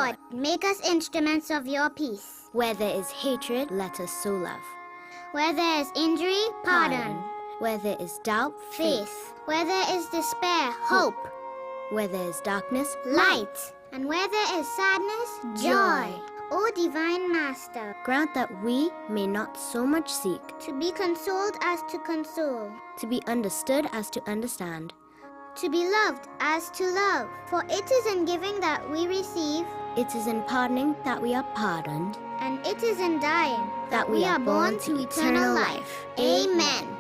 Lord, make us instruments of your peace. Where there is hatred, let us sow love. Where there is injury, pardon. Where there is doubt, Faith. Where there is despair, hope. Where there is darkness, light. And where there is sadness, joy. O Divine Master, grant that we may not so much seek to be consoled as to console, to be understood as to understand, to be loved as to love. For it is in giving that we receive, it is in pardoning that we are pardoned, and it is in dying that we are born to eternal life. Amen.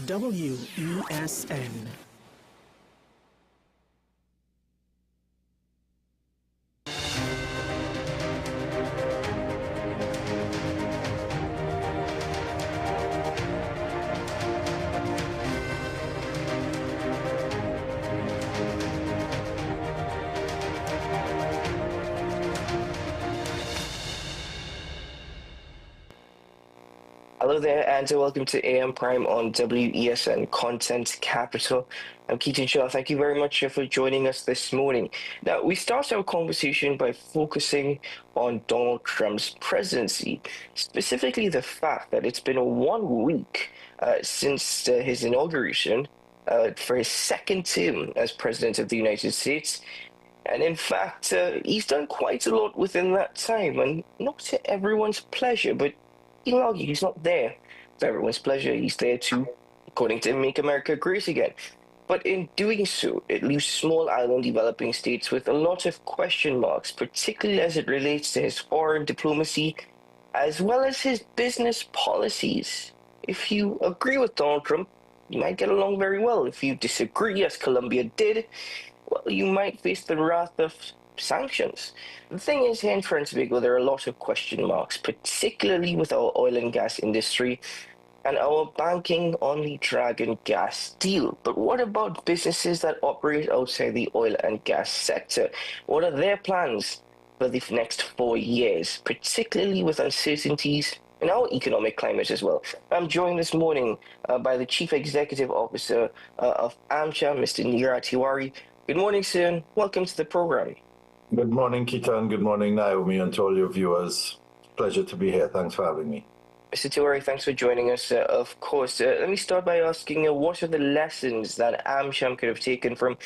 WESN. Hello there, and welcome to AM Prime on WESN Content Capital. I'm Keaton Shaw. Thank you very much for joining us this morning. Now, we start our conversation by focusing on Donald Trump's presidency, specifically the fact that it's been 1 week since his inauguration for his second term as President of the United States. And in fact, he's done quite a lot within that time, and not to everyone's pleasure, but you can argue he's not there for everyone's pleasure. He's there to, according to him, make America great again. But in doing so, it leaves small island developing states with a lot of question marks, particularly as it relates to his foreign diplomacy, as well as his business policies. If you agree with Donald Trump, you might get along very well. If you disagree, as Colombia did, well, you might face the wrath of sanctions. The thing is, here in Vigo, there are a lot of question marks, particularly with our oil and gas industry and our banking on the Dragon gas deal. But what about businesses that operate outside the oil and gas sector? What are their plans for the next 4 years, particularly with uncertainties in our economic climate as well? I'm joined this morning by the Chief Executive Officer of Amplia, Mr. Neeraj Tiwari. Good morning, sir, and welcome to the program. Good morning, Keaton. Good morning, Naomi, and to all your viewers. Pleasure to be here. Thanks for having me. Mr. Tiwari, thanks for joining us. Of course, let me start by asking what are the lessons that AmCham could have taken from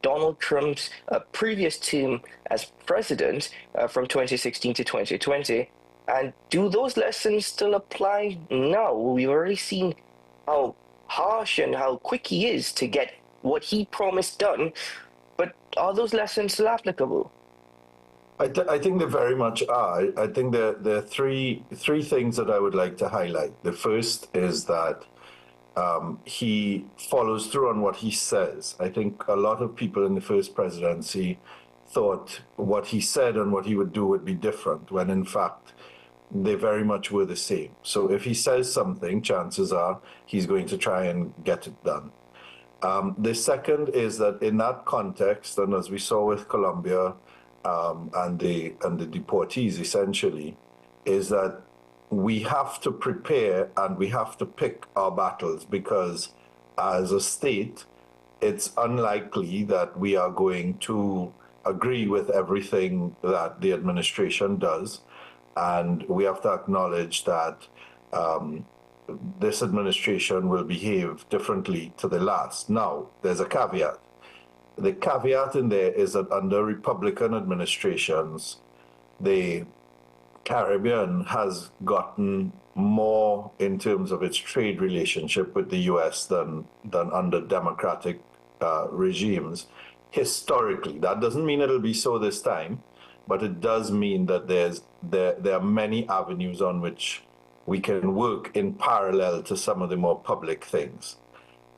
Donald Trump's previous term as president from 2016 to 2020? And do those lessons still apply now? We've already seen how harsh and how quick he is to get what he promised done, but are those lessons still applicable? I think they very much are. I think there are three things that I would like to highlight. The first is that he follows through on what he says. I think a lot of people in the first presidency thought what he said and what he would do would be different, when in fact they very much were the same. So if he says something, chances are he's going to try and get it done. The second is that in that context, and as we saw with Colombia, and the deportees essentially, is that we have to prepare and we have to pick our battles, because as a state, it's unlikely that we are going to agree with everything that the administration does. And we have to acknowledge that this administration will behave differently to the last. Now, there's a caveat. The caveat in there is that under Republican administrations, the Caribbean has gotten more in terms of its trade relationship with the U.S. than under Democratic regimes historically. That doesn't mean it'll be so this time, but it does mean that there are many avenues on which we can work in parallel to some of the more public things.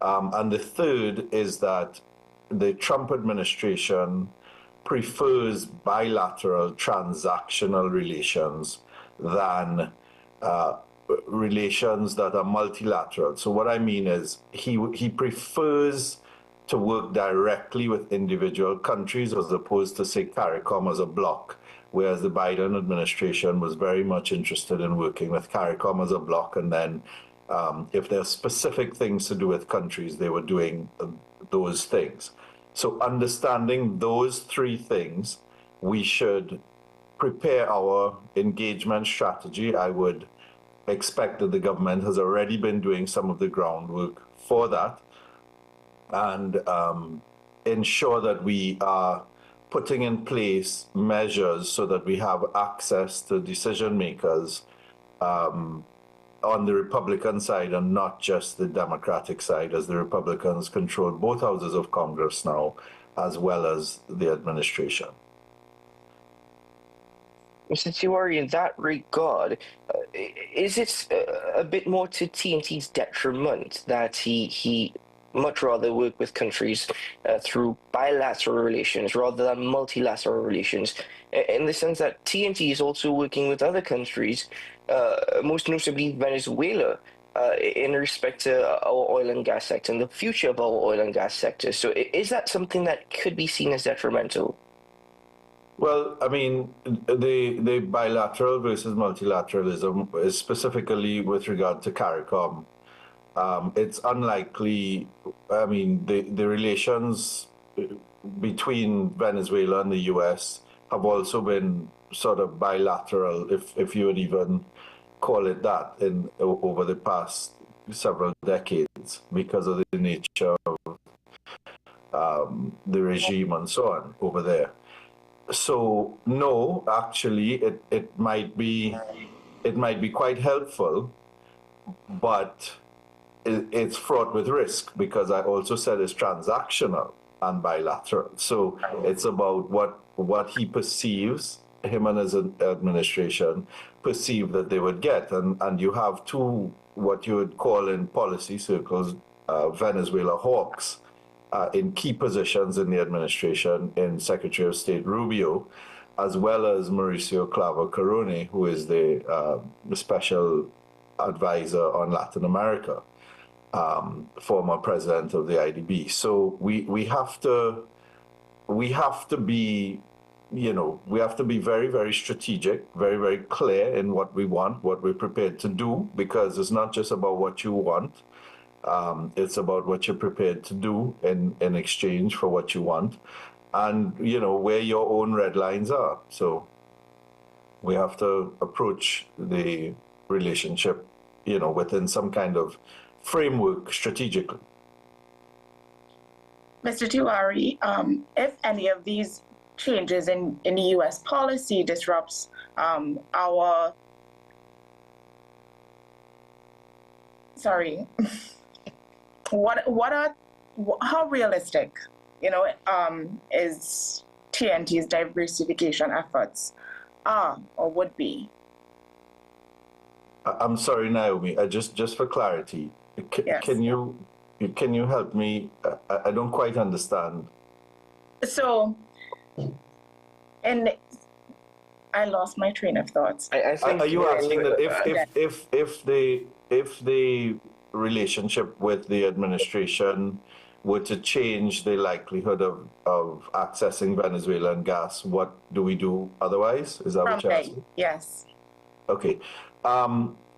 And the third is that the Trump administration prefers bilateral transactional relations than relations that are multilateral. So what I mean is he prefers to work directly with individual countries as opposed to, say, CARICOM as a bloc, whereas the Biden administration was very much interested in working with CARICOM as a bloc, and then if there are specific things to do with countries, they were doing those things. So understanding those three things, we should prepare our engagement strategy. I would expect that the government has already been doing some of the groundwork for that, and ensure that we are putting in place measures so that we have access to decision makers on the Republican side and not just the Democratic side, as the Republicans control both houses of Congress now, as well as the administration. Mr. Tiwari, in that regard, is it a bit more to TNT's detriment that he much rather work with countries through bilateral relations rather than multilateral relations, in the sense that TNT is also working with other countries, most notably Venezuela, in respect to our oil and gas sector and the future of our oil and gas sector. So is that something that could be seen as detrimental? Well, I mean, the bilateral versus multilateralism is specifically with regard to CARICOM. It's unlikely, I mean, the relations between Venezuela and the US have also been sort of bilateral, if you would even call it that, over the past several decades, because of the nature of the regime and so on over there. So no, actually, it might be quite helpful, but it's fraught with risk, because I also said it's transactional and bilateral. So it's about what he perceives, him and his administration perceive that they would get, and you have two, what you would call in policy circles, Venezuela hawks in key positions in the administration, in Secretary of State Rubio, as well as Mauricio Clavo Carone, who is the special advisor on Latin America, former president of the IDB. So we have to be, we have to be very, very strategic, very, very clear in what we want, what we're prepared to do, because it's not just about what you want. It's about what you're prepared to do in exchange for what you want, and, where your own red lines are. So we have to approach the relationship, within some kind of framework strategically. Mr. Tiwari, if any of these changes in U.S. policy disrupts our... Sorry. How realistic, is TNT's diversification efforts are or would be? I'm sorry, Naomi. Just for clarity, yes. Can you help me? I don't quite understand. So, and I lost my train of thoughts. I think, are you asking that if the relationship with the administration were to change the likelihood of accessing Venezuelan gas, what do we do otherwise? Is that what you're asking? Yes. Okay.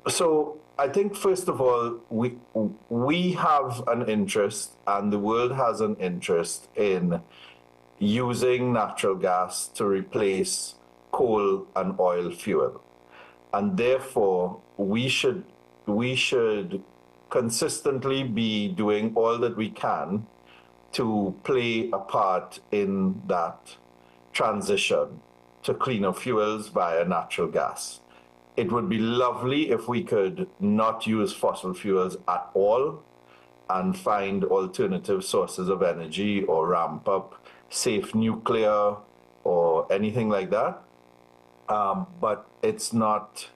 So I think, first of all, we have an interest, and the world has an interest, in using natural gas to replace coal and oil fuel. And therefore, we should consistently be doing all that we can to play a part in that transition to cleaner fuels via natural gas. It would be lovely if we could not use fossil fuels at all and find alternative sources of energy, or ramp up safe nuclear or anything like that. But it's not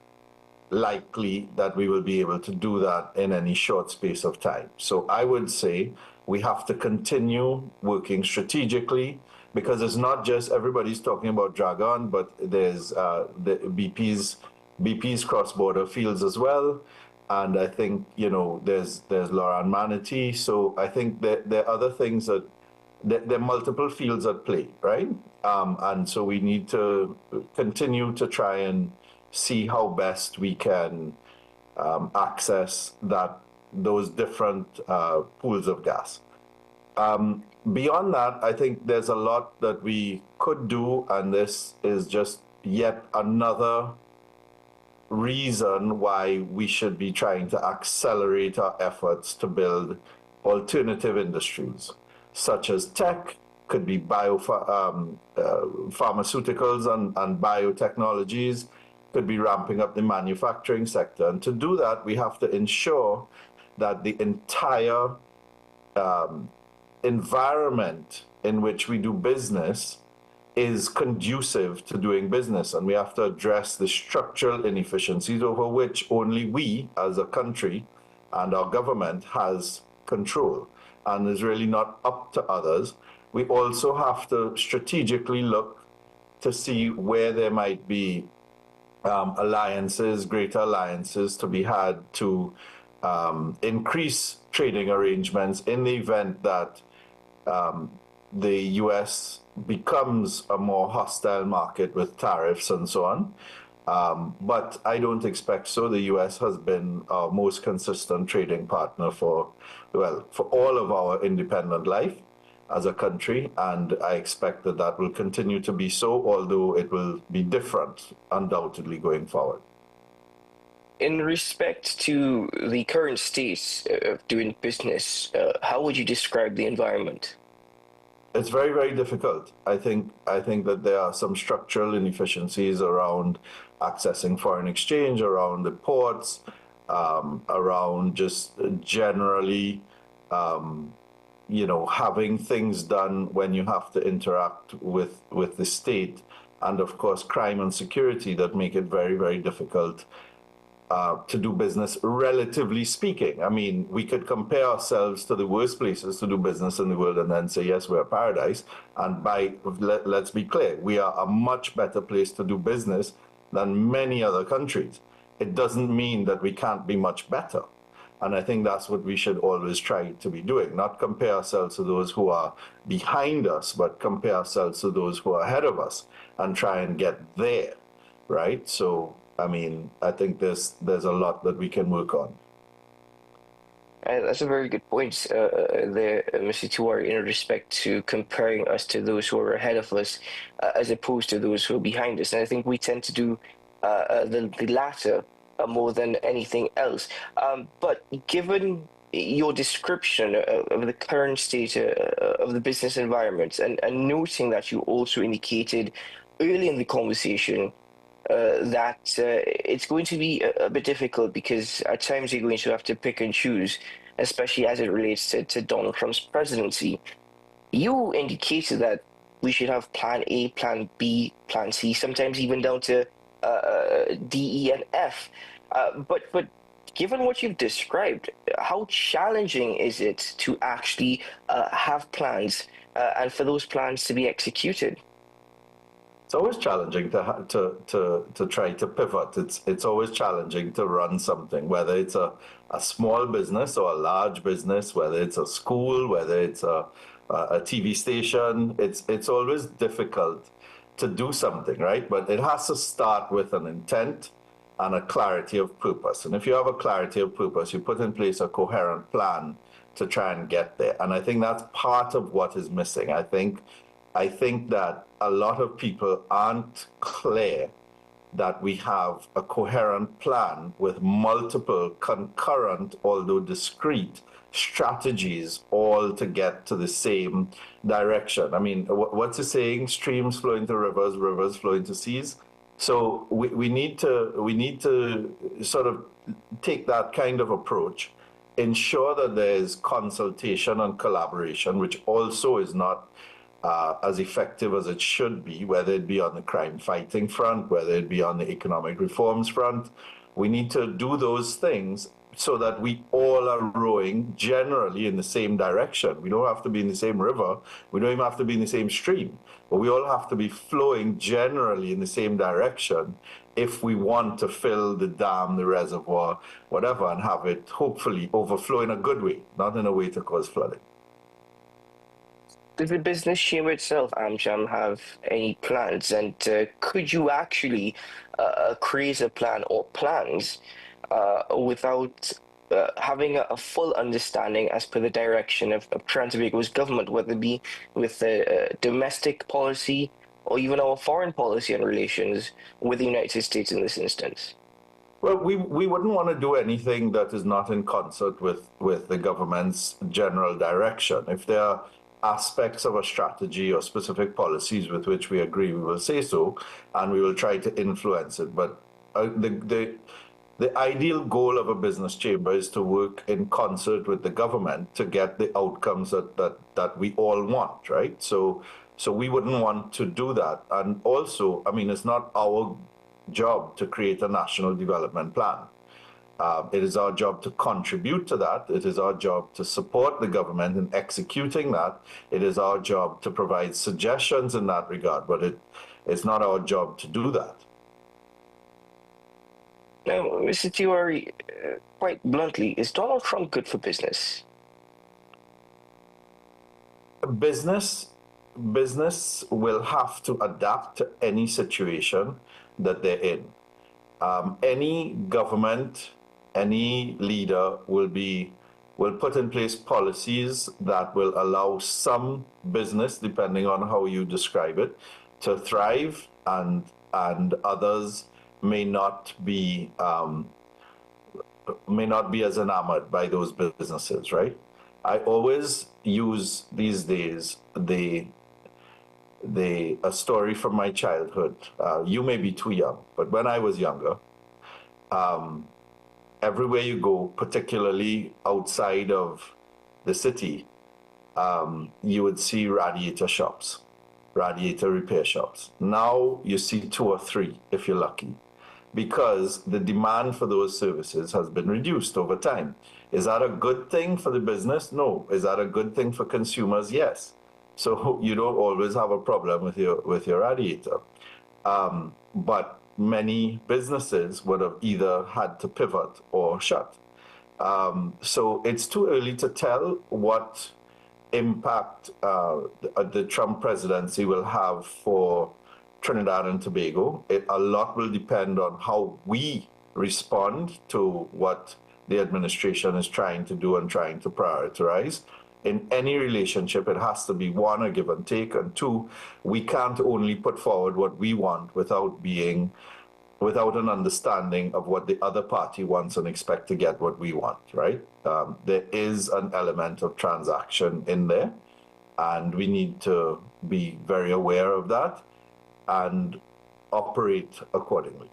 likely that we will be able to do that in any short space of time. So I would say we have to continue working strategically, because it's not just everybody's talking about Dragon, but there's the BP's cross-border fields as well. And I think, there's Laurent Manatee. So I think that there are other things that there are multiple fields at play, right? And so we need to continue to try and see how best we can access those different pools of gas. Beyond that, I think there's a lot that we could do, and this is just yet another reason why we should be trying to accelerate our efforts to build alternative industries, such as tech, could be pharmaceuticals and biotechnologies, could be ramping up the manufacturing sector. And to do that, we have to ensure that the entire environment in which we do business is conducive to doing business. And we have to address the structural inefficiencies over which only we as a country and our government has control and is really not up to others. We also have to strategically look to see where there might be greater alliances to be had to increase trading arrangements in the event that the U.S. becomes a more hostile market with tariffs and so on. But I don't expect so. The U.S. has been our most consistent trading partner for all of our independent life as a country, and I expect that will continue to be so, although it will be different, undoubtedly, going forward. In respect to the current state of doing business, how would you describe the environment? It's very, very difficult. I think that there are some structural inefficiencies around accessing foreign exchange, around the ports, around just generally, having things done when you have to interact with the state, and of course crime and security that make it very, very difficult to do business, relatively speaking. I mean, we could compare ourselves to the worst places to do business in the world and then say, yes, we're a paradise. And let's be clear, we are a much better place to do business than many other countries. It doesn't mean that we can't be much better. And I think that's what we should always try to be doing, not compare ourselves to those who are behind us, but compare ourselves to those who are ahead of us and try and get there, right? So, I mean, I think there's a lot that we can work on. That's a very good point there, Mr. Tiwari, in respect to comparing us to those who are ahead of us as opposed to those who are behind us. And I think we tend to do the latter more than anything else. But given your description of the current state of the business environment, and noting that you also indicated early in the conversation that it's going to be a bit difficult because at times you're going to have to pick and choose, especially as it relates to Donald Trump's presidency. You indicated that we should have plan A, plan B, plan C, sometimes even down to D, E, and F. But given what you've described, how challenging is it to actually have plans and for those plans to be executed? It's always challenging to try to pivot. It's always challenging to run something, whether it's a small business or a large business, whether it's a school, whether it's a TV station. It's always difficult to do something, right? But it has to start with an intent and a clarity of purpose. And if you have a clarity of purpose, you put in place a coherent plan to try and get there. And I think that's part of what is missing. I think that a lot of people aren't clear that we have a coherent plan with multiple concurrent, although discrete, strategies all to get to the same direction. I mean, what's the saying? Streams flow into rivers, rivers flow into seas. So we need to sort of take that kind of approach, ensure that there's consultation and collaboration, which also is not as effective as it should be, whether it be on the crime fighting front, whether it be on the economic reforms front. We need to do those things so that we all are rowing generally in the same direction. We don't have to be in the same river. We don't even have to be in the same stream. but we all have to be flowing generally in the same direction if we want to fill the dam, the reservoir, whatever, and have it hopefully overflow in a good way, not in a way to cause flooding. Does the business chamber itself, Amjam, have any plans? And could you actually create a plan or plans without having a full understanding as per the direction of Trinidad and Tobago's government, whether it be with domestic policy or even our foreign policy and relations with the United States in this instance? Well, we wouldn't want to do anything that is not in concert with the government's general direction. If there are aspects of a strategy or specific policies with which we agree, we will say so, and we will try to influence it. But the ideal goal of a business chamber is to work in concert with the government to get the outcomes that we all want, right? So we wouldn't want to do that. And also, I mean, it's not our job to create a national development plan. It is our job to contribute to that. It is our job to support the government in executing that. It is our job to provide suggestions in that regard, but it's not our job to do that. Now, Mr. Tiwari, quite bluntly, is Donald Trump good for business? Business will have to adapt to any situation that they're in. Any government, any leader will put in place policies that will allow some business, depending on how you describe it, to thrive, and others may not be as enamored by those businesses, right? I always use these days a story from my childhood. You may be too young, but when I was younger, everywhere you go, particularly outside of the city, you would see radiator shops, radiator repair shops. Now you see 2 or 3, if you're lucky, because the demand for those services has been reduced over time. Is that a good thing for the business? No. Is that a good thing for consumers? Yes. So you don't always have a problem with your radiator. But many businesses would have either had to pivot or shut. So it's too early to tell what impact the Trump presidency will have for Trinidad and Tobago. A lot will depend on how we respond to what the administration is trying to do and trying to prioritize. In any relationship, it has to be, 1, a give and take, and 2, we can't only put forward what we want without an understanding of what the other party wants and expect to get what we want, right? There is an element of transaction in there, and we need to be very aware of that and operate accordingly.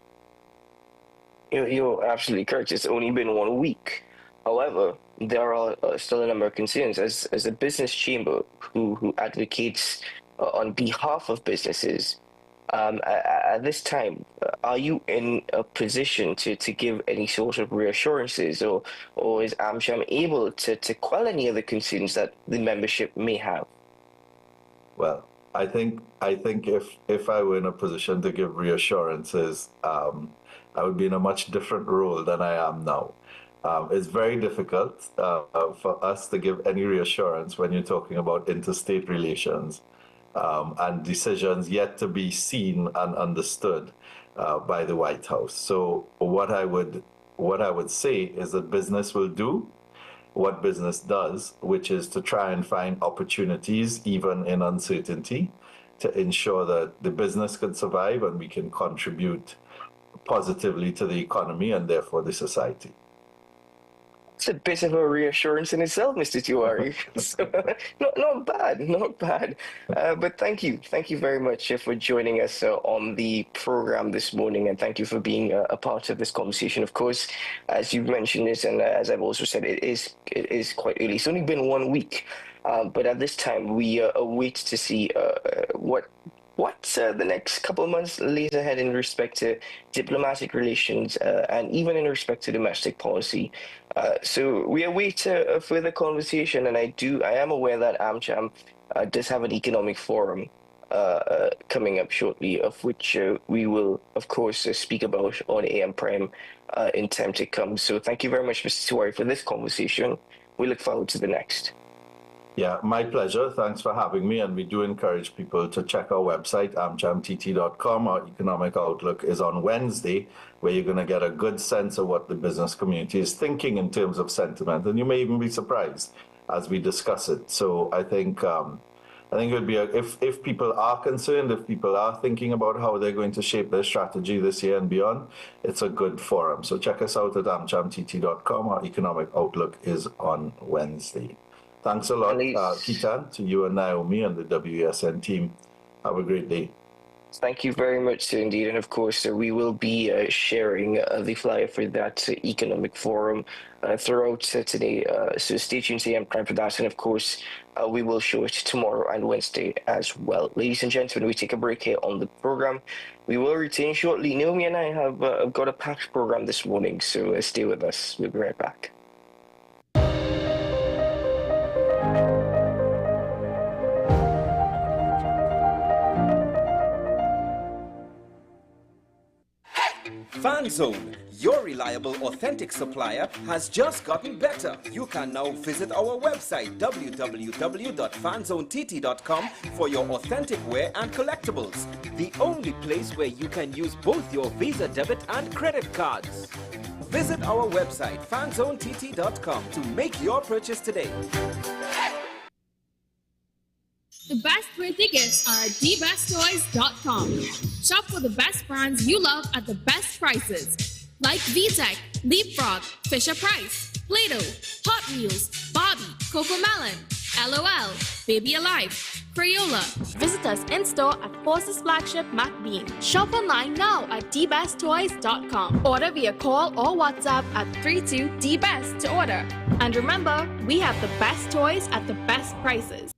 You're absolutely correct. It's only been 1 week. However, there are still a number of concerns. As a business chamber who advocates on behalf of businesses, at this time, are you in a position to give any sort of reassurances, or is AmSham able to quell any of the concerns that the membership may have? Well, I think if I were in a position to give reassurances, I would be in a much different role than I am now. It's very difficult for us to give any reassurance when you're talking about interstate relations and decisions yet to be seen and understood by the White House. So what I would say is that business will do what business does, which is to try and find opportunities, even in uncertainty, to ensure that the business can survive and we can contribute positively to the economy and therefore the society. It's a bit of a reassurance in itself, Mr. Tiwari. So, not bad. But thank you very much for joining us on the program this morning, and thank you for being a part of this conversation. Of course, as you've mentioned this, and as I've also said, it is quite early. It's only been 1 week, but at this time we await to see what the next couple of months lays ahead in respect to diplomatic relations and even in respect to domestic policy. So we await a further conversation, and I am aware that AmCham does have an economic forum coming up shortly, of which we will, of course, speak about on AM Prime in time to come. So thank you very much, Mr. Tiwari, for this conversation. We look forward to the next. Yeah, my pleasure. Thanks for having me. And we do encourage people to check our website, ICNTT.com. Our economic outlook is on Wednesday, where you're going to get a good sense of what the business community is thinking in terms of sentiment. And you may even be surprised as we discuss it. So I think it would be, if people are concerned, if people are thinking about how they're going to shape their strategy this year and beyond, it's a good forum. So check us out at amchamtt.com. Our economic outlook is on Wednesday. Thanks a lot, Keaton, to you and Naomi and the WESN team. Have a great day. Thank you very much, sir, indeed. And of course, we will be sharing the flyer for that economic forum throughout today. So stay tuned to AM Prime for that. And of course, we will show it tomorrow and Wednesday as well. Ladies and gentlemen, we take a break here on the program. We will return shortly. Naomi and I have got a packed program this morning, so stay with us. We'll be right back. FanZone, your reliable, authentic supplier, has just gotten better. You can now visit our website www.fanzonett.com for your authentic wear and collectibles. The only place where you can use both your Visa debit and credit cards. Visit our website fanzonett.com to make your purchase today. The best birthday gifts are at thebesttoys.com. Shop for the best brands you love at the best prices. Like VTech, Leapfrog, Fisher-Price, Play-Doh, Hot Wheels, Barbie, Cocomelon, LOL, Baby Alive, Crayola. Visit us in-store at Forces Flagship MacBean. Shop online now at thebesttoys.com. Order via call or WhatsApp at 32DBEST to order. And remember, we have the best toys at the best prices.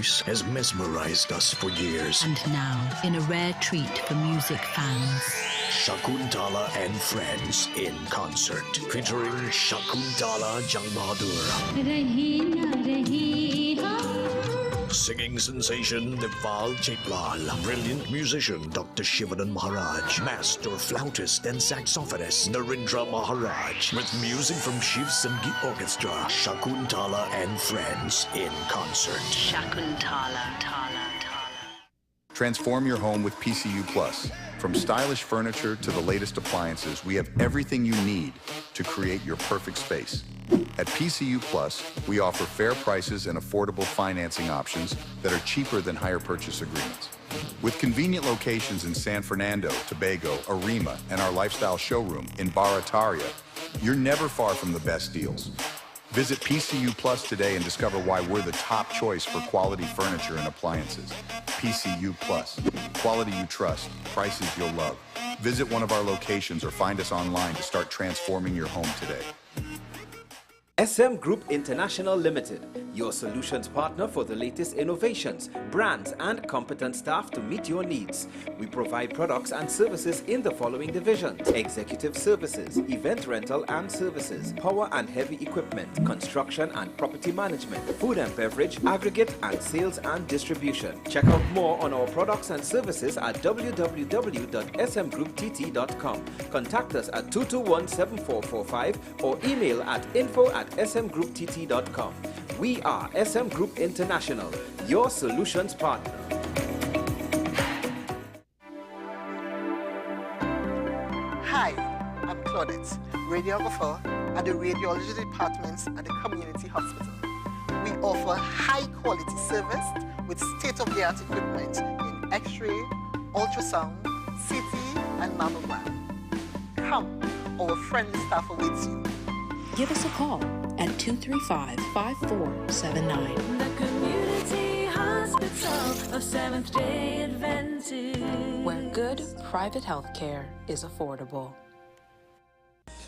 voice has mesmerized us for years. And now, in a rare treat for music fans, Shakuntala and Friends in concert, featuring Shakuntala Jangbahadur. Singing sensation Deval Chaitlal, brilliant musician Dr. Shivanan Maharaj, master flautist and saxophonist Narendra Maharaj, with music from Shiv Sangeet Orchestra, Shakuntala and Friends in concert. Shakuntala. Transform your home with PCU Plus. From stylish furniture to the latest appliances, we have everything you need to create your perfect space. At PCU Plus, we offer fair prices and affordable financing options that are cheaper than hire purchase agreements. With convenient locations in San Fernando, Tobago, Arima, and our lifestyle showroom in Barataria, you're never far from the best deals. Visit PCU Plus today and discover why we're the top choice for quality furniture and appliances. PCU Plus, quality you trust, prices you'll love. Visit one of our locations or find us online to start transforming your home today. SM Group International Limited, your solutions partner for the latest innovations, brands, and competent staff to meet your needs. We provide products and services in the following divisions: executive services, event rental and services, power and heavy equipment, construction and property management, food and beverage, aggregate and sales and distribution. Check out more on our products and services at www.smgrouptt.com. Contact us at 221-7445 or email at info@smgrouptt.com. We are SM Group International, your solutions partner. Hi, I'm Claudette, radiographer at the radiology departments at the community hospital. We offer high-quality service with state-of-the-art equipment in X-ray, ultrasound, CT, and mammogram. Come, our friendly staff awaits you. Give us a call at 235-5479. The Community Hospital of Seventh-day Adventist, where good private health care is affordable.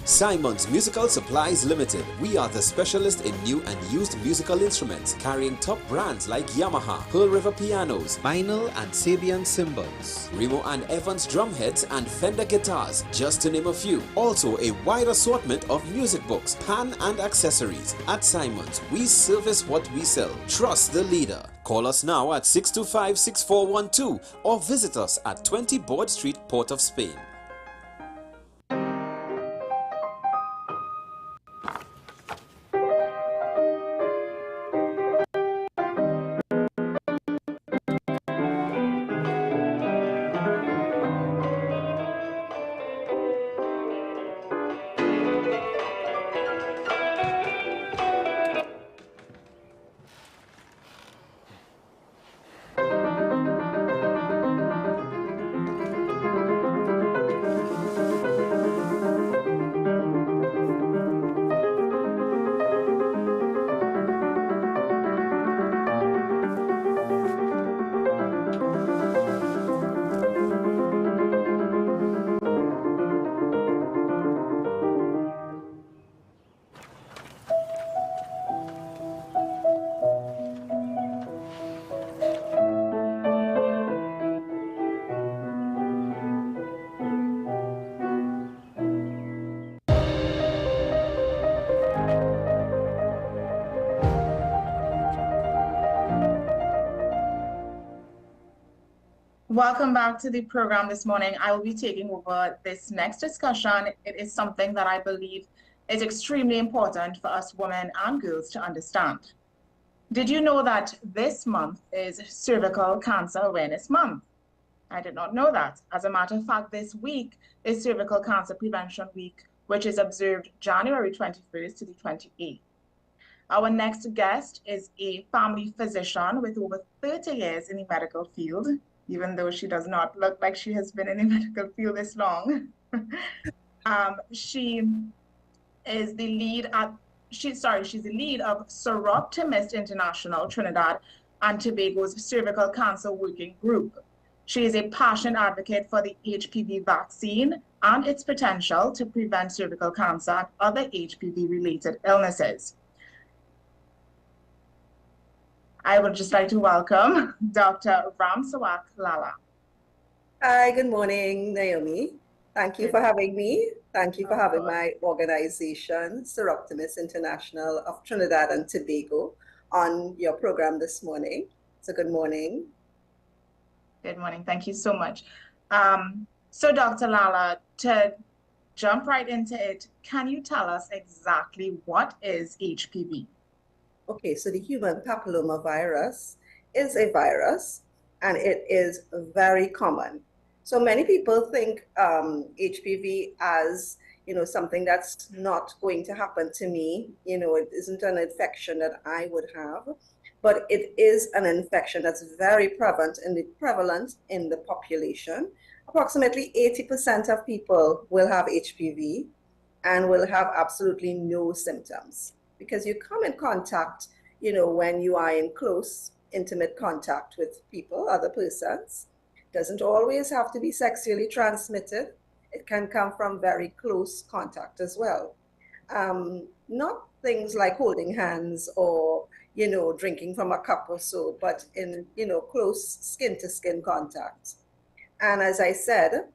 Simon's Musical Supplies Limited. We are the specialist in new and used musical instruments, carrying top brands like Yamaha, Pearl River pianos, vinyl and Sabian cymbals, Remo and Evans drumheads and Fender guitars, just to name a few. Also a wide assortment of music books, pan and accessories. At Simon's, we service what we sell. Trust the leader. Call us now at 625-6412 or visit us at 20 Board Street, Port of Spain. Welcome back to the program this morning. I will be taking over this next discussion. It is something that I believe is extremely important for us women and girls to understand. Did you know that this month is Cervical Cancer Awareness Month? I did not know that. As a matter of fact, this week is Cervical Cancer Prevention Week, which is observed January 21st to the 28th. Our next guest is a family physician with over 30 years in the medical field, even though she does not look like she has been in the medical field this long. She is the lead she's the lead of Soroptimist International, Trinidad and Tobago's cervical cancer working group. She is a passionate advocate for the HPV vaccine and its potential to prevent cervical cancer and other HPV-related illnesses. I would just like to welcome Dr. Ramsawak Lala. Hi, good morning, Naomi. Thank you for having me. Thank you for having my organization, Soroptimist International of Trinidad and Tobago, on your program this morning. So good morning. Good morning. Thank you so much. So Dr. Lala, to jump right into it, can you tell us exactly what is HPV? Okay, so the human papillomavirus is a virus, and it is very common. So many people think HPV as, something that's not going to happen to me. It isn't an infection that I would have, but it is an infection that's very prevalent in the population. Approximately 80% of people will have HPV and will have absolutely no symptoms, because you come in contact, when you are in close, intimate contact with people, other persons. Doesn't always have to be sexually transmitted. It can come from very close contact as well. Not things like holding hands or, drinking from a cup or so, but in, close skin-to-skin contact. And as I said,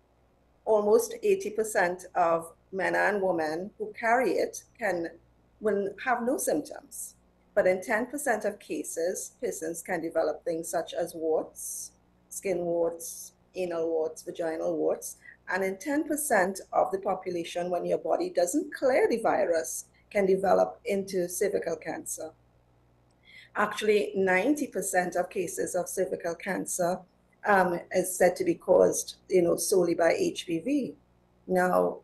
almost 80% of men and women who carry it will have no symptoms. But in 10% of cases, persons can develop things such as warts, skin warts, anal warts, vaginal warts. And in 10% of the population, when your body doesn't clear the virus, can develop into cervical cancer. Actually, 90% of cases of cervical cancer is said to be caused, solely by HPV. Now,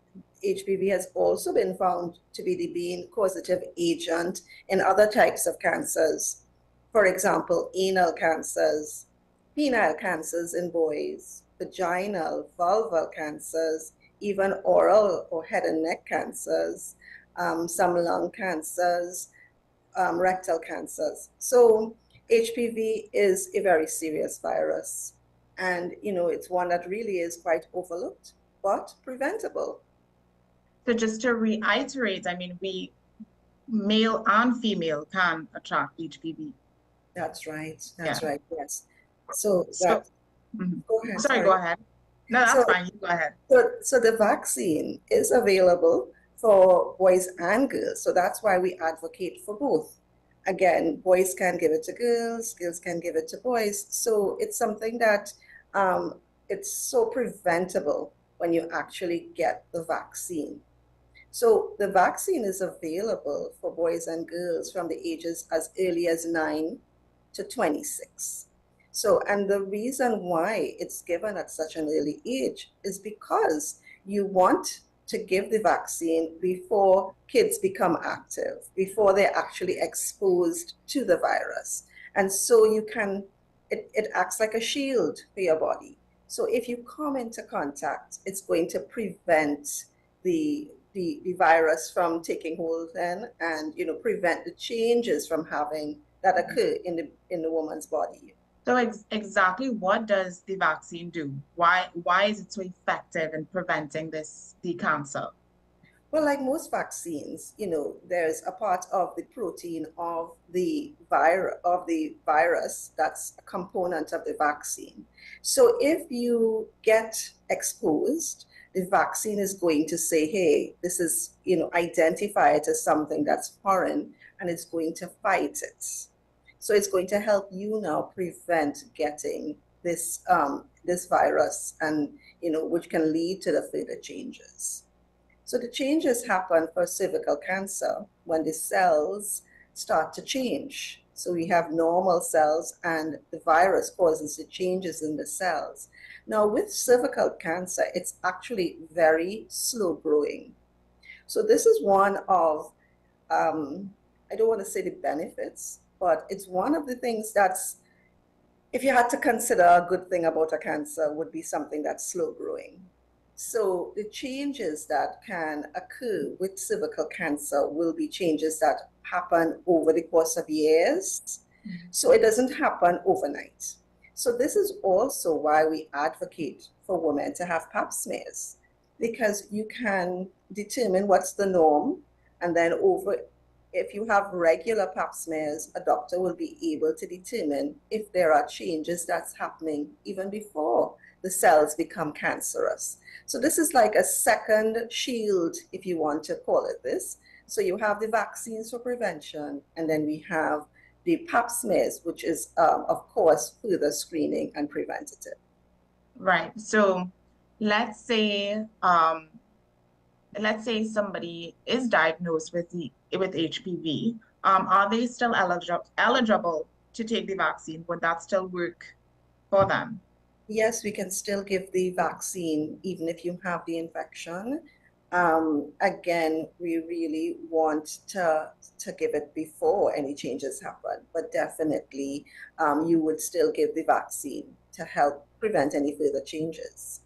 HPV has also been found to be the main causative agent in other types of cancers. For example, anal cancers, penile cancers in boys, vaginal, vulval cancers, even oral or head and neck cancers, some lung cancers, rectal cancers. So HPV is a very serious virus. And, it's one that really is quite overlooked, but preventable. So just to reiterate, male and female can attract HPV. That's right. Yeah. Right. Yes. So go ahead. Sorry, go ahead. No, that's fine. You go ahead. So the vaccine is available for boys and girls. So that's why we advocate for both. Again, boys can give it to girls, girls can give it to boys. So it's something that it's so preventable when you actually get the vaccine. So the vaccine is available for boys and girls from the ages as early as 9 to 26. So, and the reason why it's given at such an early age is because you want to give the vaccine before kids become active, before they're actually exposed to the virus. And so it acts like a shield for your body. So if you come into contact, it's going to prevent the virus from taking hold then, and prevent the changes from having that occur in the woman's body. So exactly what does the vaccine do? Why is it so effective in preventing the cancer? Well, like most vaccines, there's a part of the protein of the virus that's a component of the vaccine. So if you get exposed, the vaccine is going to say, hey, this is, identify it as something that's foreign, and it's going to fight it. So it's going to help you now prevent getting this virus, and which can lead to the further changes. So the changes happen for cervical cancer when the cells start to change. So we have normal cells, and the virus causes the changes in the cells. Now with cervical cancer, it's actually very slow growing. So this is one of, I don't want to say the benefits, but it's one of the things that's, if you had to consider a good thing about a cancer, would be something that's slow growing. So the changes that can occur with cervical cancer will be changes that happen over the course of years. So it doesn't happen overnight. So this is also why we advocate for women to have pap smears, because you can determine what's the norm, and then if you have regular pap smears, a doctor will be able to determine if there are changes that's happening even before the cells become cancerous. So this is like a second shield, if you want to call it this. So you have the vaccines for prevention, and then we have the pap smears, which is, of course, further screening and preventative. Right. So let's say somebody is diagnosed with HPV. Are they still eligible to take the vaccine? Would that still work for them? Yes, we can still give the vaccine even if you have the infection. Again, we really want to give it before any changes happen, but definitely you would still give the vaccine to help prevent any further changes.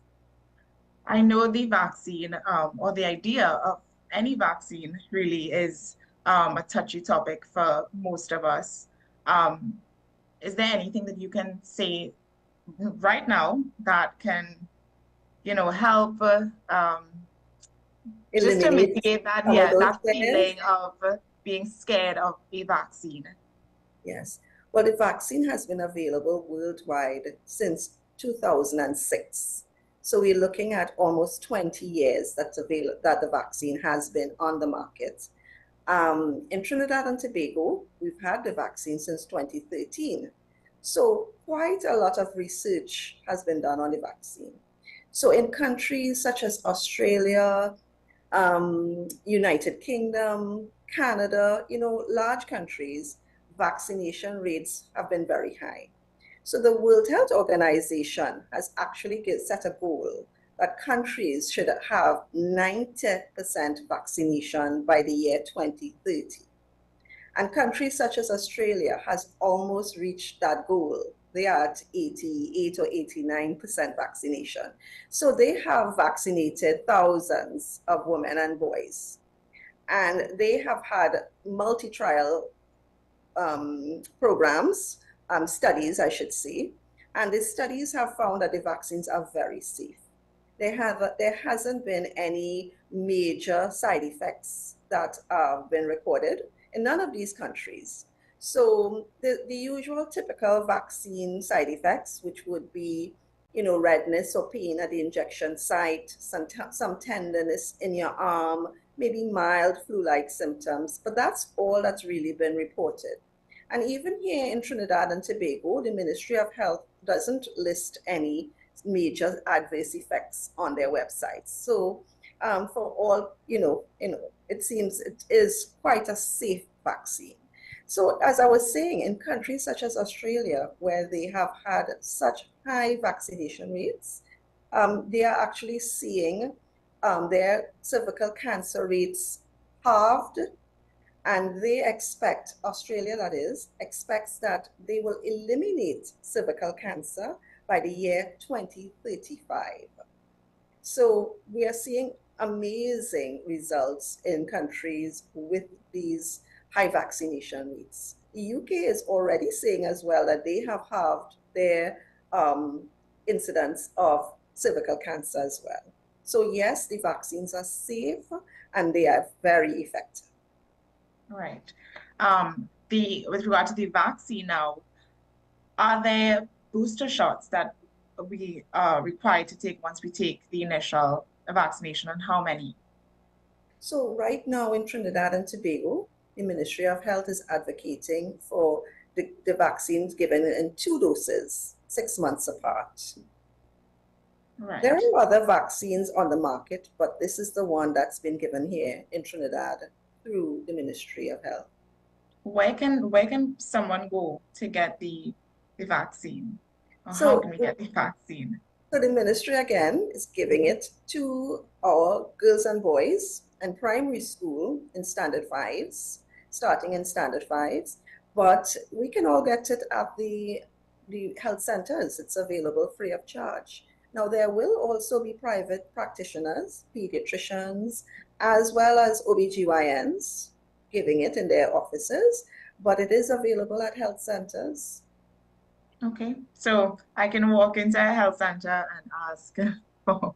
I know the vaccine, or the idea of any vaccine really is a touchy topic for most of us. Is there anything that you can say right now that can, help just to mitigate that, that feeling of being scared of a vaccine? Yes. Well, the vaccine has been available worldwide since 2006. So we're looking at almost 20 years that the vaccine has been on the market. In Trinidad and Tobago, we've had the vaccine since 2013. So quite a lot of research has been done on the vaccine. So in countries such as Australia, United Kingdom, Canada, large countries, vaccination rates have been very high. So the World Health Organization has actually set a goal that countries should have 90% vaccination by the year 2030. And countries such as Australia has almost reached that goal. They are at 88 or 89% vaccination. So they have vaccinated thousands of women and boys. And they have had multi-trial programs, studies, I should say. And the studies have found that the vaccines are very safe. There hasn't been any major side effects that have been recorded in none of these countries. So the usual typical vaccine side effects, which would be, redness or pain at the injection site, some tenderness in your arm, maybe mild flu-like symptoms, but that's all that's really been reported. And even here in Trinidad and Tobago, the Ministry of Health doesn't list any major adverse effects on their websites. So for all, it seems it is quite a safe vaccine. So as I was saying, in countries such as Australia, where they have had such high vaccination rates, they are actually seeing their cervical cancer rates halved, and they expect, Australia that is, expects that they will eliminate cervical cancer by the year 2035. So we are seeing amazing results in countries with these high vaccination rates. The UK is already saying as well that they have halved their incidence of cervical cancer as well. So yes, the vaccines are safe and they are very effective. Right. With regard to the vaccine now, are there booster shots that we are required to take once we take the initial vaccination, and how many? So right now in Trinidad and Tobago, the Ministry of Health is advocating for the vaccines given in 2 doses, 6 months apart. Right. There are other vaccines on the market, but this is the one that's been given here in Trinidad through the Ministry of Health. Where can someone go to get the vaccine? Or how can we get the vaccine? So the ministry again is giving it to our girls and boys in primary school in standard 5s, starting in standard 5s, but we can all get it at the health centers. It's available free of charge. Now there will also be private practitioners, pediatricians, as well as OBGYNs giving it in their offices, but it is available at health centers. Okay, so I can walk into a health center and ask for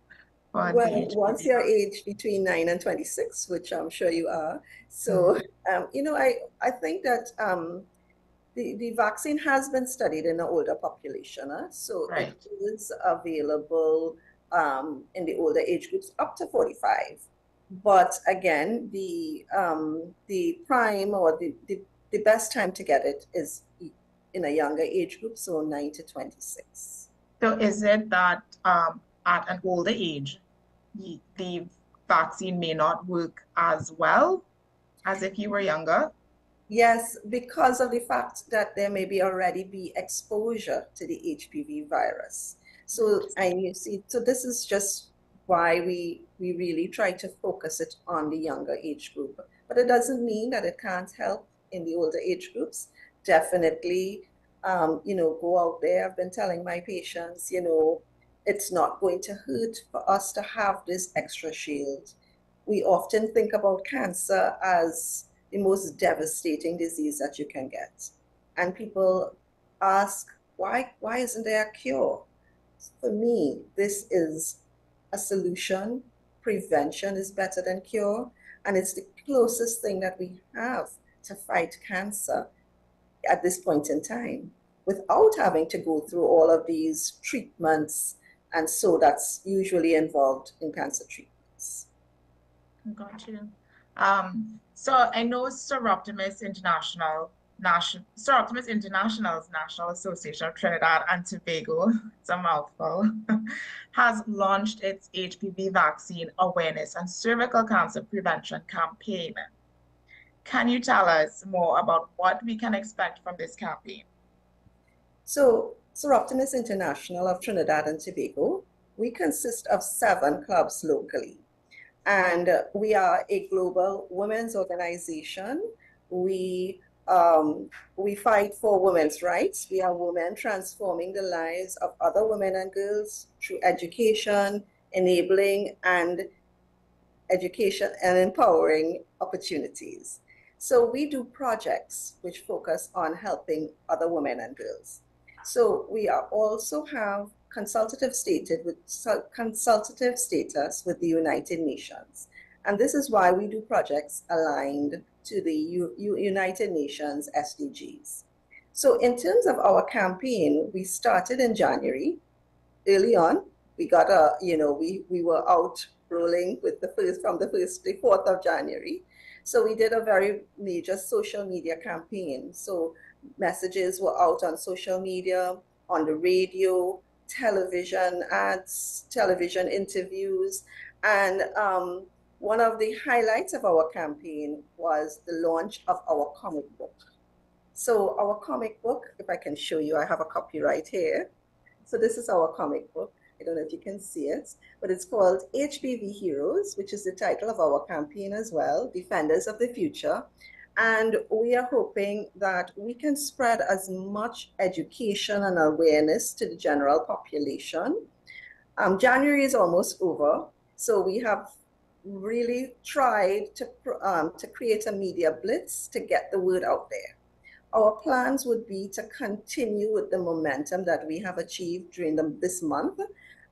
well, once you're aged between 9 and 26, which I'm sure you are. So, I think that the vaccine has been studied in the older population. So right. It is available in the older age groups up to 45. But again, the prime or the best time to get it is in a younger age group, so 9 to 26. So is it that at an older age, the vaccine may not work as well as if you were younger? Yes, because of the fact that there may already be exposure to the HPV virus. So, and you see, so this is just why we really try to focus it on the younger age group. But it doesn't mean that it can't help in the older age groups. Definitely, go out there. I've been telling my patients, it's not going to hurt for us to have this extra shield. We often think about cancer as the most devastating disease that you can get. And people ask, why isn't there a cure? For me, this is a solution. Prevention is better than cure. And it's the closest thing that we have to fight cancer at this point in time without having to go through all of these treatments. And so that's usually involved in cancer treatments. Got you. So I know Seroptimus International's National Association of Trinidad and Tobago, it's a mouthful, has launched its HPV vaccine awareness and cervical cancer prevention campaign. Can you tell us more about what we can expect from this campaign? So Seroptimus International of Trinidad and Tobago, we consist of 7 clubs locally. And we are a global women's organization. We fight for women's rights. We are women transforming the lives of other women and girls through education, enabling and education and empowering opportunities. So we do projects which focus on helping other women and girls. So we are also have consultative status with the United Nations. And this is why we do projects aligned to the United Nations SDGs. So in terms of our campaign, we started in January. Early on, we got we were out rolling with the 4th of January. So we did a very major social media campaign. So messages were out on social media, on the radio, television ads, television interviews. And one of the highlights of our campaign was the launch of our comic book. So our comic book, if I can show you, I have a copy right here. So this is our comic book. I don't know if you can see it, but it's called HPV Heroes, which is the title of our campaign as well, Defenders of the Future. And we are hoping that we can spread as much education and awareness to the general population. January is almost over, so we have really tried to create a media blitz to get the word out there. Our plans would be to continue with the momentum that we have achieved during this month.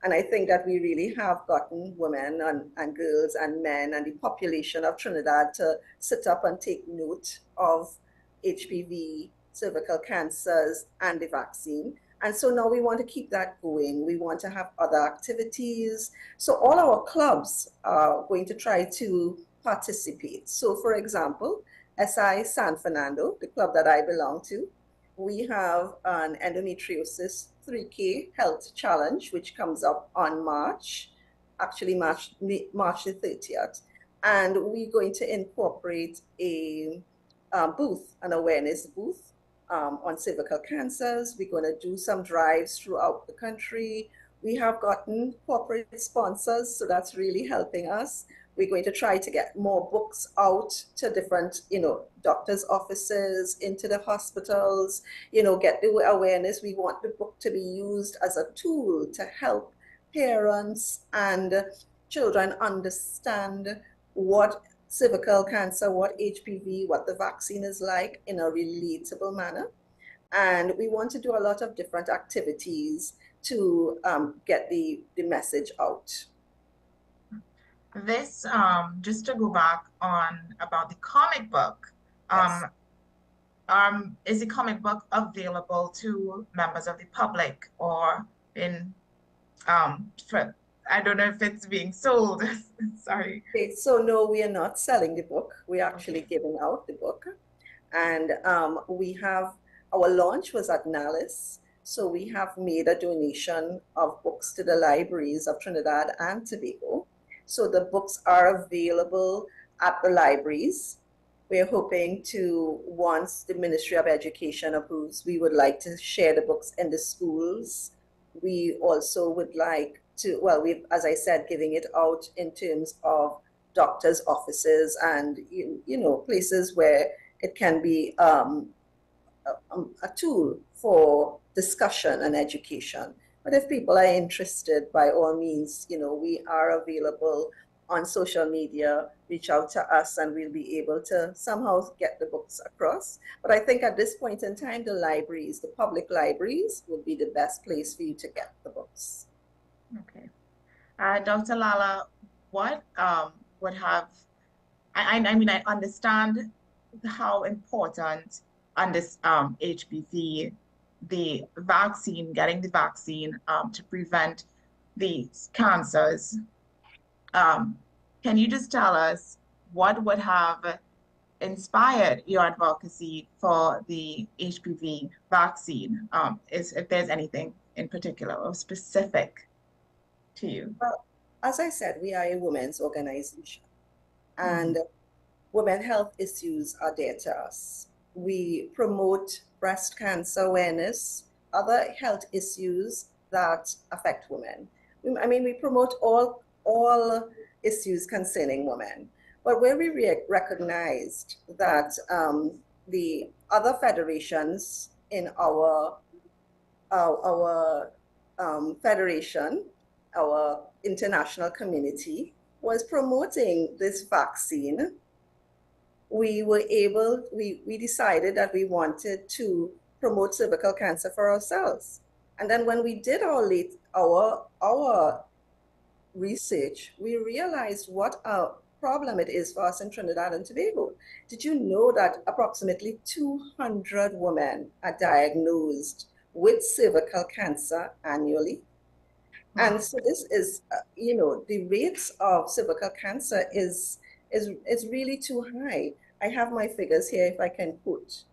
And I think that we really have gotten women and girls and men and the population of Trinidad to sit up and take note of HPV, cervical cancers, and the vaccine. And so now we want to keep that going. We want to have other activities. So all our clubs are going to try to participate. So for example, SI San Fernando, the club that I belong to, we have an endometriosis 3K health challenge, which comes up on March the 30th. And we're going to incorporate a booth, an awareness booth on cervical cancers. We're going to do some drives throughout the country. We have gotten corporate sponsors, so that's really helping us. We're going to try to get more books out to different, doctors' offices, into the hospitals, get the awareness. We want the book to be used as a tool to help parents and children understand what cervical cancer, what HPV, what the vaccine is like in a relatable manner. And we want to do a lot of different activities to get the message out. This, just to go back on about the comic book, Yes. Is the comic book available to members of the public or I don't know if it's being sold. Sorry. Okay, so no, we are not selling the book. We're actually giving out the book. And we have, our launch was at Nalis. So we have made a donation of books to the libraries of Trinidad and Tobago. So the books are available at the libraries. We're hoping to, once the Ministry of Education approves, we would like to share the books in the schools. We also would like to, well, we've, as I said, giving it out in terms of doctors' offices and, places where it can be a tool for discussion and education. But if people are interested, by all means, we are available on social media. Reach out to us and we'll be able to somehow get the books across. But I think at this point in time, the libraries, the public libraries, would be the best place for you to get the books. Okay. Dr. Lala, what would have, I mean, I understand how important on this HPV, the vaccine, getting the vaccine to prevent these cancers. Can you just tell us what would have inspired your advocacy for the HPV vaccine, if there's anything in particular or specific to you? Well, as I said, we are a women's organization, and women health issues are dear to us. We promote breast cancer awareness, other health issues that affect women. I mean, we promote all issues concerning women. But where we recognized that the other federations in our federation, our international community, was promoting this vaccine, we decided that we wanted to promote cervical cancer for ourselves. And then when we did our research, we realized what a problem it is for us in Trinidad and Tobago. Did you know that approximately 200 women are diagnosed with cervical cancer annually? And so this is, the rates of cervical cancer is really too high. I have my figures here if I can put.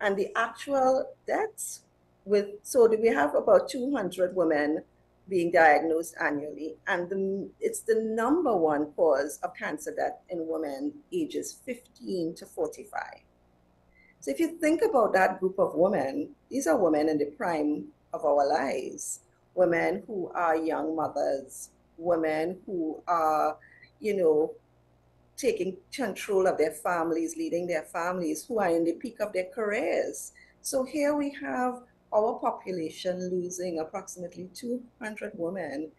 And the actual deaths so we have about 200 women being diagnosed annually, and it's the #1 cause of cancer death in women ages 15 to 45. So if you think about that group of women, these are women in the prime of our lives, women who are young mothers, women who are, taking control of their families, leading their families, who are in the peak of their careers. So here we have our population losing approximately 200 women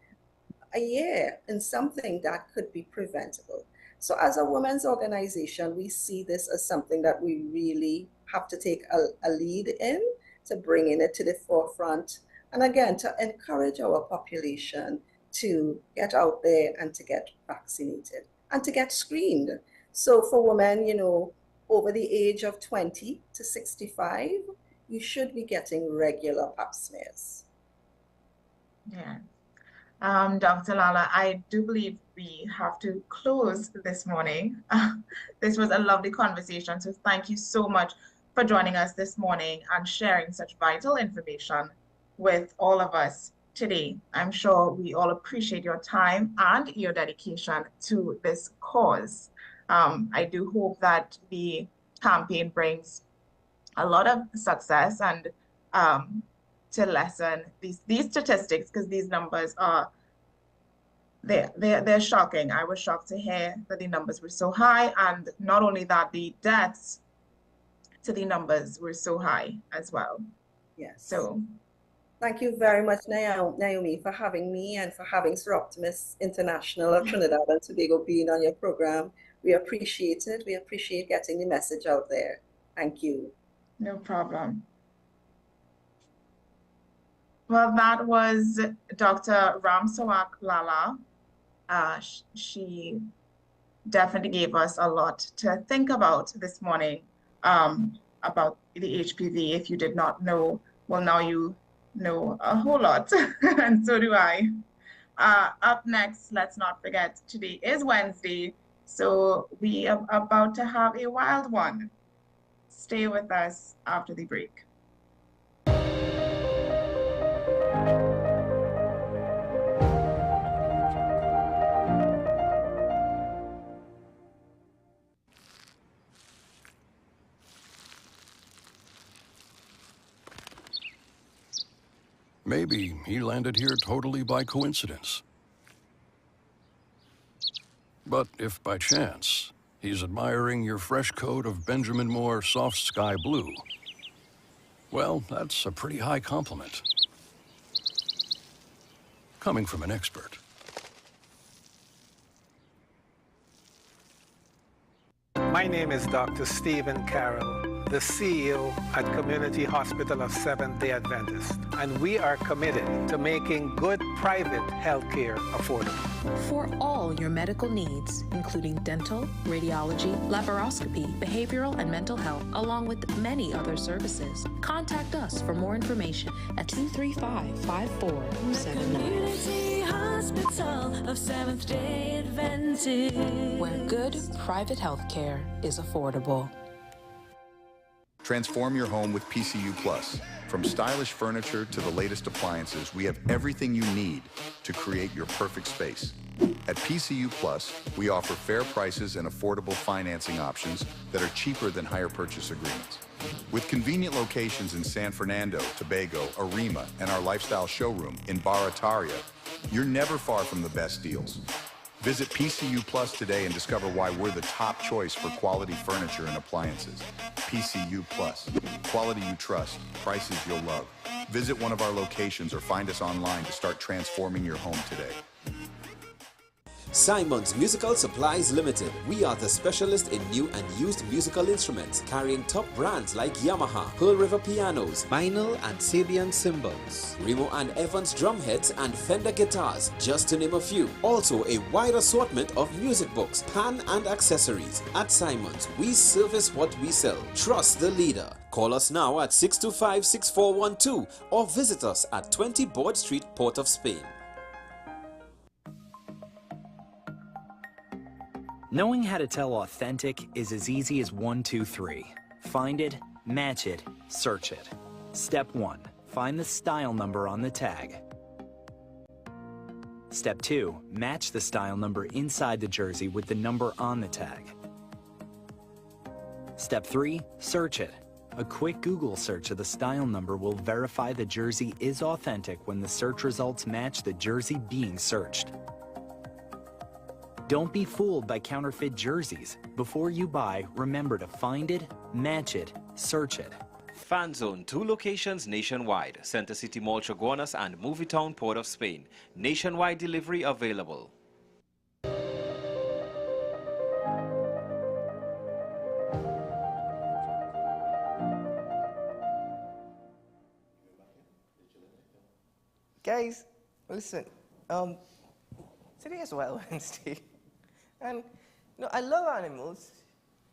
a year in something that could be preventable. So as a women's organization, we see this as something that we really have to take a lead in, to bringing it to the forefront. And again, to encourage our population to get out there and to get vaccinated and to get screened. So for women, over the age of 20 to 65, you should be getting regular pap smears. Yeah. Dr. Lala, I do believe we have to close this morning. This was a lovely conversation, so thank you so much for joining us this morning and sharing such vital information with all of us today. I'm sure we all appreciate your time and your dedication to this cause. I do hope that the campaign brings a lot of success and to lessen these statistics, because these numbers are they're shocking. I was shocked to hear that the numbers were so high, and not only that, the deaths to the numbers were so high as well. Yes. So thank you very much, Naomi, for having me and for having Sir Optimus International of Trinidad and Tobago being on your program. We appreciate it. We appreciate getting the message out there. Thank you. No problem. Well, that was Dr. Ramsawak Lala. She definitely gave us a lot to think about this morning about the HPV. If you did not know, well, now you know a whole lot, and so do I. Up next, let's not forget, today is Wednesday, so we are about to have a wild one. Stay with us after the break. Maybe he landed here totally by coincidence. But if by chance he's admiring your fresh coat of Benjamin Moore soft sky blue, well, that's a pretty high compliment. Coming from an expert. My name is Dr. Stephen Carroll, the CEO at Community Hospital of Seventh-day Adventist, and we are committed to making good private health care affordable. For all your medical needs, including dental, radiology, laparoscopy, behavioral and mental health, along with many other services, contact us for more information at 235-5479. Community Hospital of Seventh-day Adventist, where good private health care is affordable. Transform your home with PCU Plus. From stylish furniture to the latest appliances, we have everything you need to create your perfect space. At PCU Plus, we offer fair prices and affordable financing options that are cheaper than hire purchase agreements. With convenient locations in San Fernando, Tobago, Arima, and our lifestyle showroom in Barataria, you're never far from the best deals. Visit PCU Plus today and discover why we're the top choice for quality furniture and appliances. PCU Plus. Quality you trust, prices you'll love. Visit one of our locations or find us online to start transforming your home today. Simon's Musical Supplies Limited. We are the specialist in new and used musical instruments, carrying top brands like Yamaha, Pearl River pianos, vinyl and Sabian cymbals, Remo and Evans drumheads and Fender guitars, just to name a few. Also a wide assortment of music books, pan and accessories. At Simon's, we service what we sell. Trust the leader. Call us now at 625-6412 or visit us at 20 Board Street, Port of Spain. Knowing how to tell authentic is as easy as 1, 2, 3. Find it, match it, search it. Step 1. Find the style number on the tag. Step 2. Match the style number inside the jersey with the number on the tag. Step 3. Search it. A quick Google search of the style number will verify the jersey is authentic when the search results match the jersey being searched. Don't be fooled by counterfeit jerseys. Before you buy, remember to find it, match it, search it. Fan Zone, 2 locations nationwide. Center City Mall, Chaguanas and Movietown, Port of Spain. Nationwide delivery available. Guys, listen, today is Wild Wednesday. And, you know, I love animals.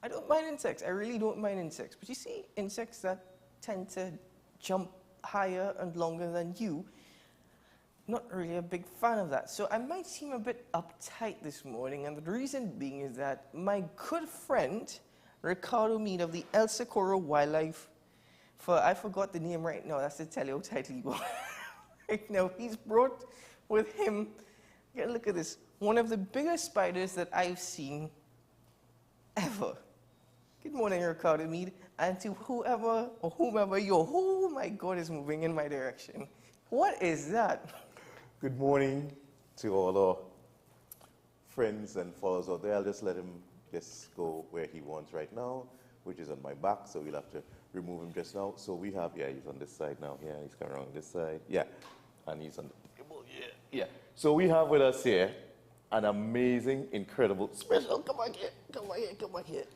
I don't mind insects. I really don't mind insects. But you see, insects that tend to jump higher and longer than you, not really a big fan of that. So I might seem a bit uptight this morning, and the reason being is that my good friend, Ricardo Mead of the El Socorro Wildlife, I forgot the name right now, that's to tell you how tightly you are. Right now, he's brought with him, look at this, one of the biggest spiders that I've seen ever. Good morning, Ricardo Mead, and to whoever or whomever oh my God, is moving in my direction. What is that? Good morning to all our friends and followers out there. I'll just let him just go where he wants right now, which is on my back, so we'll have to remove him just now. So we have, yeah, he's on this side now. Yeah, he's coming around this side. Yeah, and he's on the table. Yeah. So we have with us here an amazing, incredible, special, come on here.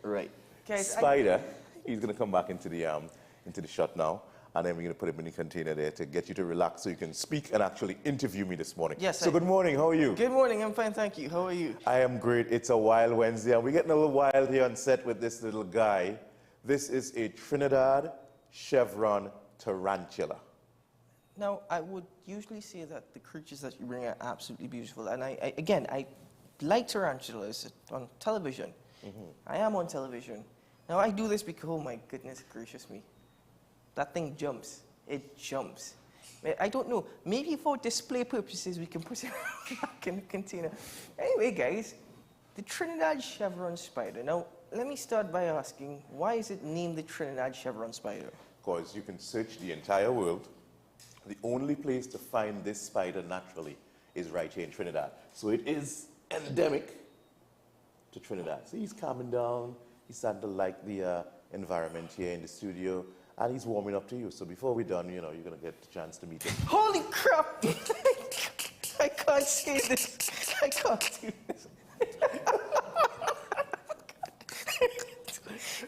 Right. Guys, Spider, he's going to come back into the shot now, and then we're going to put him in the container there to get you to relax so you can speak and actually interview me this morning. Yes. So good morning, how are you? Good morning, I'm fine, thank you. How are you? I am great. It's a wild Wednesday, and we're getting a little wild here on set with this little guy. This is a Trinidad chevron tarantula. Now, I would usually say that the creatures that you bring are absolutely beautiful. And I like tarantulas on television. Mm-hmm. I am on television. Now, I do this because, oh my goodness gracious me, that thing jumps. It jumps. I don't know. Maybe for display purposes, we can put it back in the container. Anyway, guys, the Trinidad chevron spider. Now, let me start by asking, why is it named the Trinidad chevron spider? Because you can search the entire world. The only place to find this spider naturally is right here in Trinidad. So it is endemic to Trinidad. So he's calming down. He's starting to like the environment here in the studio. And he's warming up to you. So before we're done, you know, you're going to get the chance to meet him. Holy crap! I can't say this. I can't do this.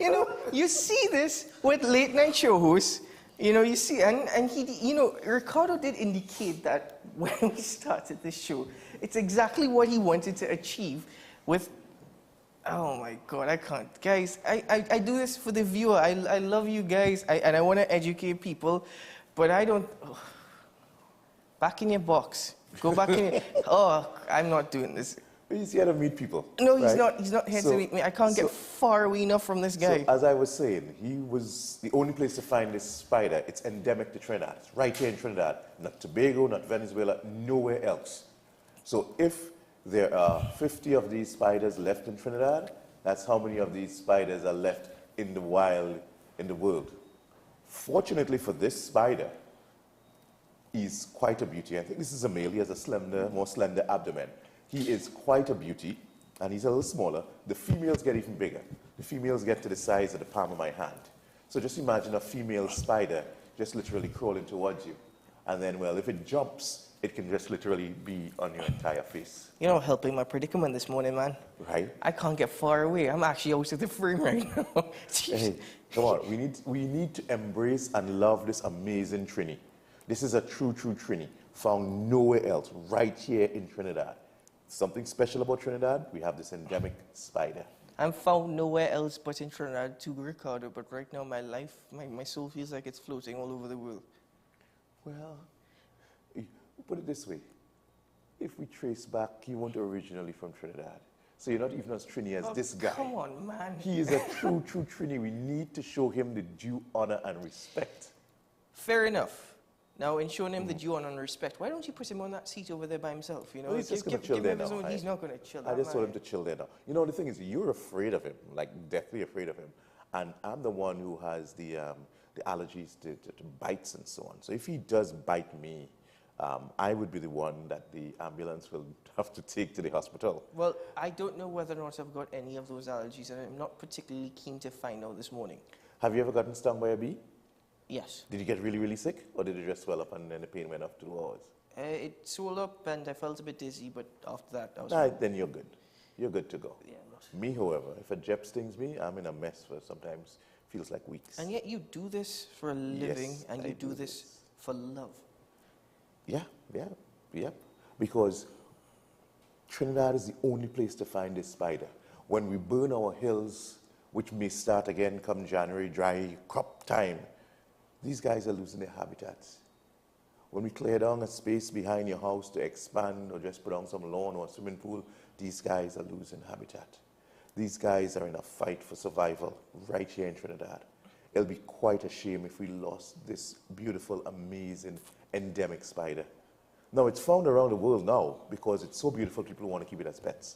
You know, you see this with late night show hosts. You know, you see, and he, you know, Ricardo did indicate that when we started the show, it's exactly what he wanted to achieve with, oh my God, I can't. Guys, I do this for the viewer. I love you guys, and I want to educate people, but I don't, back in your box. Go back in your, oh, I'm not doing this. He's here to meet people. No, right? he's not here to meet me. I can't get far away enough from this guy. So, as I was saying, he was the only place to find this spider. It's endemic to Trinidad. It's right here in Trinidad. Not Tobago, not Venezuela, nowhere else. So if there are 50 of these spiders left in Trinidad, that's how many of these spiders are left in the wild in the world. Fortunately for this spider, he's quite a beauty. I think this is a male. He has a slender, more slender abdomen. He is quite a beauty, and he's a little smaller. The females get even bigger. The females get to the size of the palm of my hand. So just imagine a female spider just literally crawling towards you. And then, well, if it jumps, it can just literally be on your entire face. You know, helping my predicament this morning, man. Right? I can't get far away. I'm actually out of the frame right now. Hey, come on. We need to embrace and love this amazing Trini. This is a true Trini, found nowhere else, right here in Trinidad. Something special about Trinidad, we have this endemic spider. I'm found nowhere else but in Trinidad too, Ricardo, but right now my life, my soul feels like it's floating all over the world. Well, put it this way. If we trace back, he wasn't originally from Trinidad. So you're not even as Trini as this guy. Come on, man. He is a true Trini. We need to show him the due honor and respect. Fair enough. Now, in showing him the due honor and respect, why don't you put him on that seat over there by himself? You know, well, he's just going to chill there now. He's not going to chill. I just told him to chill there now. You know, the thing is, you're afraid of him, like deathly afraid of him. And I'm the one who has the allergies to bites and so on. So if he does bite me, I would be the one that the ambulance will have to take to the hospital. Well, I don't know whether or not I've got any of those allergies, and I'm not particularly keen to find out this morning. Have you ever gotten stung by a bee? Yes. Did you get really, really sick, or did it just swell up and then the pain went off 2 hours? It swelled up and I felt a bit dizzy, but after that I was fine. Then you're good. You're good to go. Yeah, me, however, if a jep stings me, I'm in a mess for sometimes feels like weeks. And yet you do this for a living, yes, and you do this for love. Yeah. Because Trinidad is the only place to find this spider. When we burn our hills, which may start again come January, dry crop time, these guys are losing their habitats. When we clear down a space behind your house to expand or just put on some lawn or a swimming pool, these guys are losing habitat. These guys are in a fight for survival right here in Trinidad. It'll be quite a shame if we lost this beautiful, amazing, endemic spider. Now, it's found around the world now because it's so beautiful, people want to keep it as pets.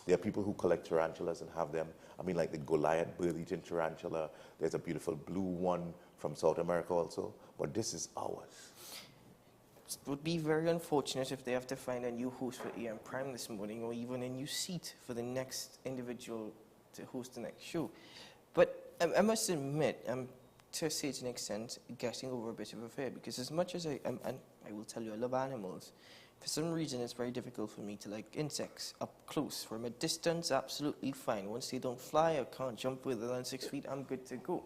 There are people who collect tarantulas and have them. I mean, like the Goliath bird-eating tarantula. There's a beautiful blue one from South America also, but this is ours. It would be very unfortunate if they have to find a new host for AM Prime this morning, or even a new seat for the next individual to host the next show. But I must admit, I'm, to a certain extent, getting over a bit of a fear, because as much as and I will tell you, I love animals, for some reason it's very difficult for me to like insects up close. From a distance, absolutely fine. Once they don't fly, I can't jump further than 6 feet, I'm good to go.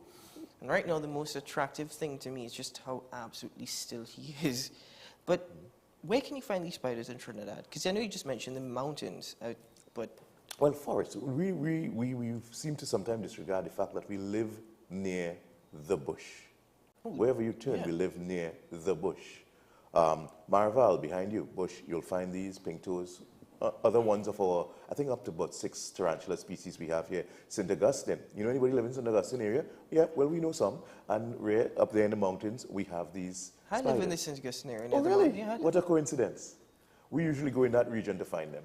And right now, the most attractive thing to me is just how absolutely still he is. But where can you find these spiders in Trinidad? Because I know you just mentioned the mountains, but... Well, forests. We seem to sometimes disregard the fact that we live near the bush. Wherever you turn, we live near the bush. Marval, behind you, bush, you'll find these pink toes. Other ones of our, I think up to about 6 tarantula species we have here. St. Augustine. You know anybody live in St. Augustine area? Yeah, well, we know some. And rare, up there in the mountains, we have these I spiders. live in the St. Augustine area. Oh, really? Yeah, what a coincidence. We usually go in that region to find them.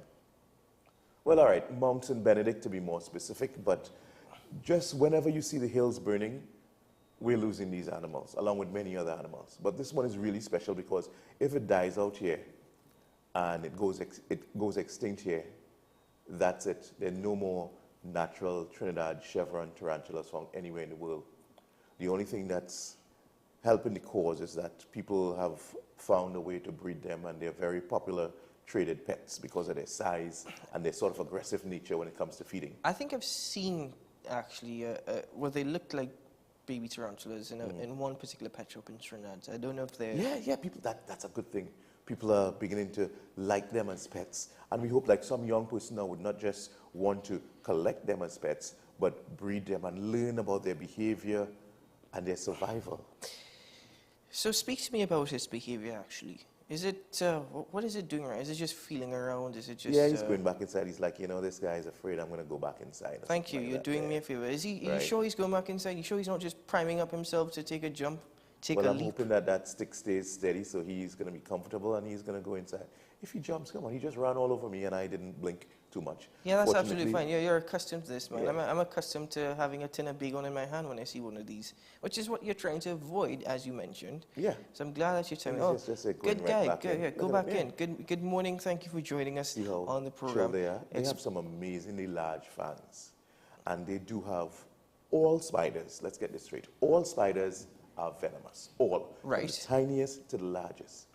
Well, all right, Mount St. Benedict to be more specific, but just whenever you see the hills burning, we're losing these animals, along with many other animals. But this one is really special because if it dies out here, and it goes extinct here, that's it. There are no more natural Trinidad chevron tarantulas found anywhere in the world. The only thing that's helping the cause is that people have found a way to breed them, and they're very popular traded pets because of their size and their sort of aggressive nature when it comes to feeding. I think I've seen, actually, where they look like baby tarantulas in one particular pet shop in Trinidad. I don't know if they're... Yeah, people, that's a good thing. People are beginning to like them as pets. And we hope like some young person now would not just want to collect them as pets, but breed them and learn about their behavior and their survival. So speak to me about his behavior, actually. Is it, what is it doing right? Is it just feeling around? Is it just... Yeah, he's going back inside. He's like, you know, this guy is afraid I'm going to go back inside. Thank you. You're doing me a favor. Is he? Are you sure he's going back inside? You sure he's not just priming up himself to take a jump, take a leap? Well, I'm hoping that stick stays steady, so he's going to be comfortable and he's going to go inside. If he jumps, come on, he just ran all over me and I didn't blink too much. Yeah, that's absolutely fine. You're accustomed to this, man. Yeah. I'm accustomed to having a tin of bacon in my hand when I see one of these, which is what you're trying to avoid, as you mentioned. Yeah. So I'm glad that you're telling me. Oh, good guy. Go back in. Good morning. Thank you for joining us on the program. They have some amazingly large fangs, and they do have all spiders. Let's get this straight. All spiders are venomous. All. Right. From the tiniest to the largest.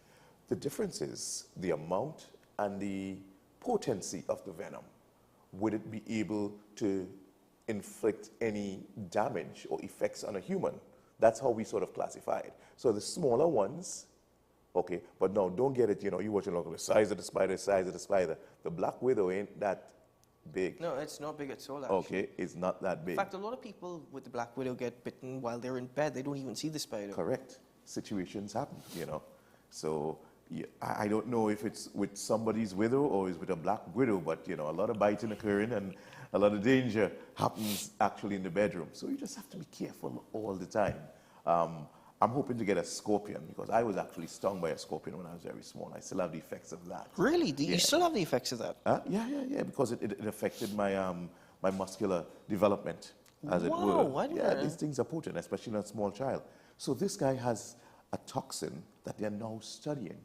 The difference is the amount and the potency of the venom. Would it be able to inflict any damage or effects on a human? That's how we sort of classify it. So the smaller ones, okay, but no, don't get it, you know, you're watching look at the size of the spider, The black widow ain't that big. No, it's not big at all, actually. Okay, it's not that big. In fact, a lot of people with the black widow get bitten while they're in bed. They don't even see the spider. Correct. Situations happen, you know. So yeah, I don't know if it's with somebody's widow or it's with a black widow, but, you know, a lot of biting occurring and a lot of danger happens actually in the bedroom. So you just have to be careful all the time. I'm hoping to get a scorpion because I was actually stung by a scorpion when I was very small. I still have the effects of that. Really? Do you still have the effects of that? Yeah, because it affected my, my muscular development, as it Wow, were. I didn't Yeah, know. these things are potent, especially in a small child. So this guy has a toxin that they're now studying.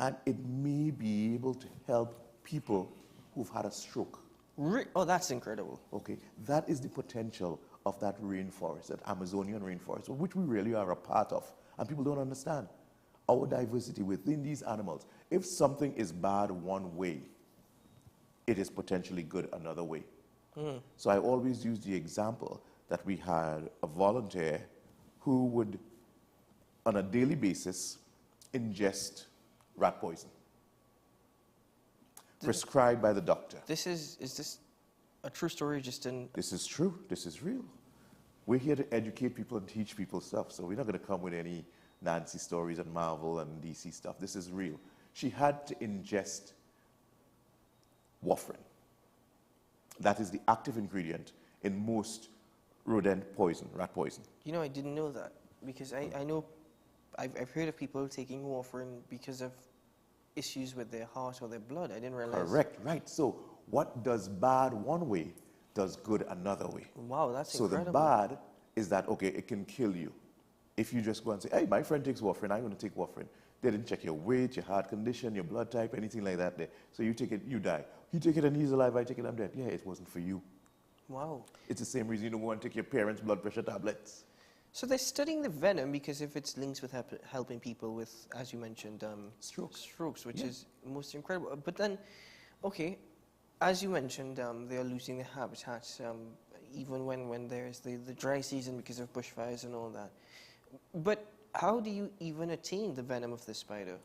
And it may be able to help people who've had a stroke. Oh, that's incredible. Okay, that is the potential of that rainforest, that Amazonian rainforest, which we really are a part of. And people don't understand our diversity within these animals. If something is bad one way, it is potentially good another way. So I always use the example that we had a volunteer who would, on a daily basis, ingest rat poison, prescribed by the doctor. Is this a true story just in... This is true. This is real. We're here to educate people and teach people stuff, so we're not going to come with any Nancy stories and Marvel and DC stuff. This is real. She had to ingest warfarin. That is the active ingredient in most rodent poison, rat poison. You know, I didn't know that because I know I've heard of people taking warfarin because of issues with their heart or their blood. I didn't realize. Correct, right. So what does bad one way does good another way. Wow, that's so incredible. The bad is that, okay, it can kill you. If you just go and say, hey, my friend takes warfarin, I'm going to take warfarin. They didn't check your weight, your heart condition, your blood type, anything like that there. So you take it, you die. You take it and he's alive, I take it, I'm dead. Yeah, it wasn't for you. Wow. It's the same reason you don't go and take your parents' blood pressure tablets. So they're studying the venom because if it's linked with helping people with, as you mentioned, strokes, which is most incredible. But then, okay, as you mentioned, they are losing their habitats even when there's the dry season because of bushfires and all that. But how do you even attain the venom of the spider?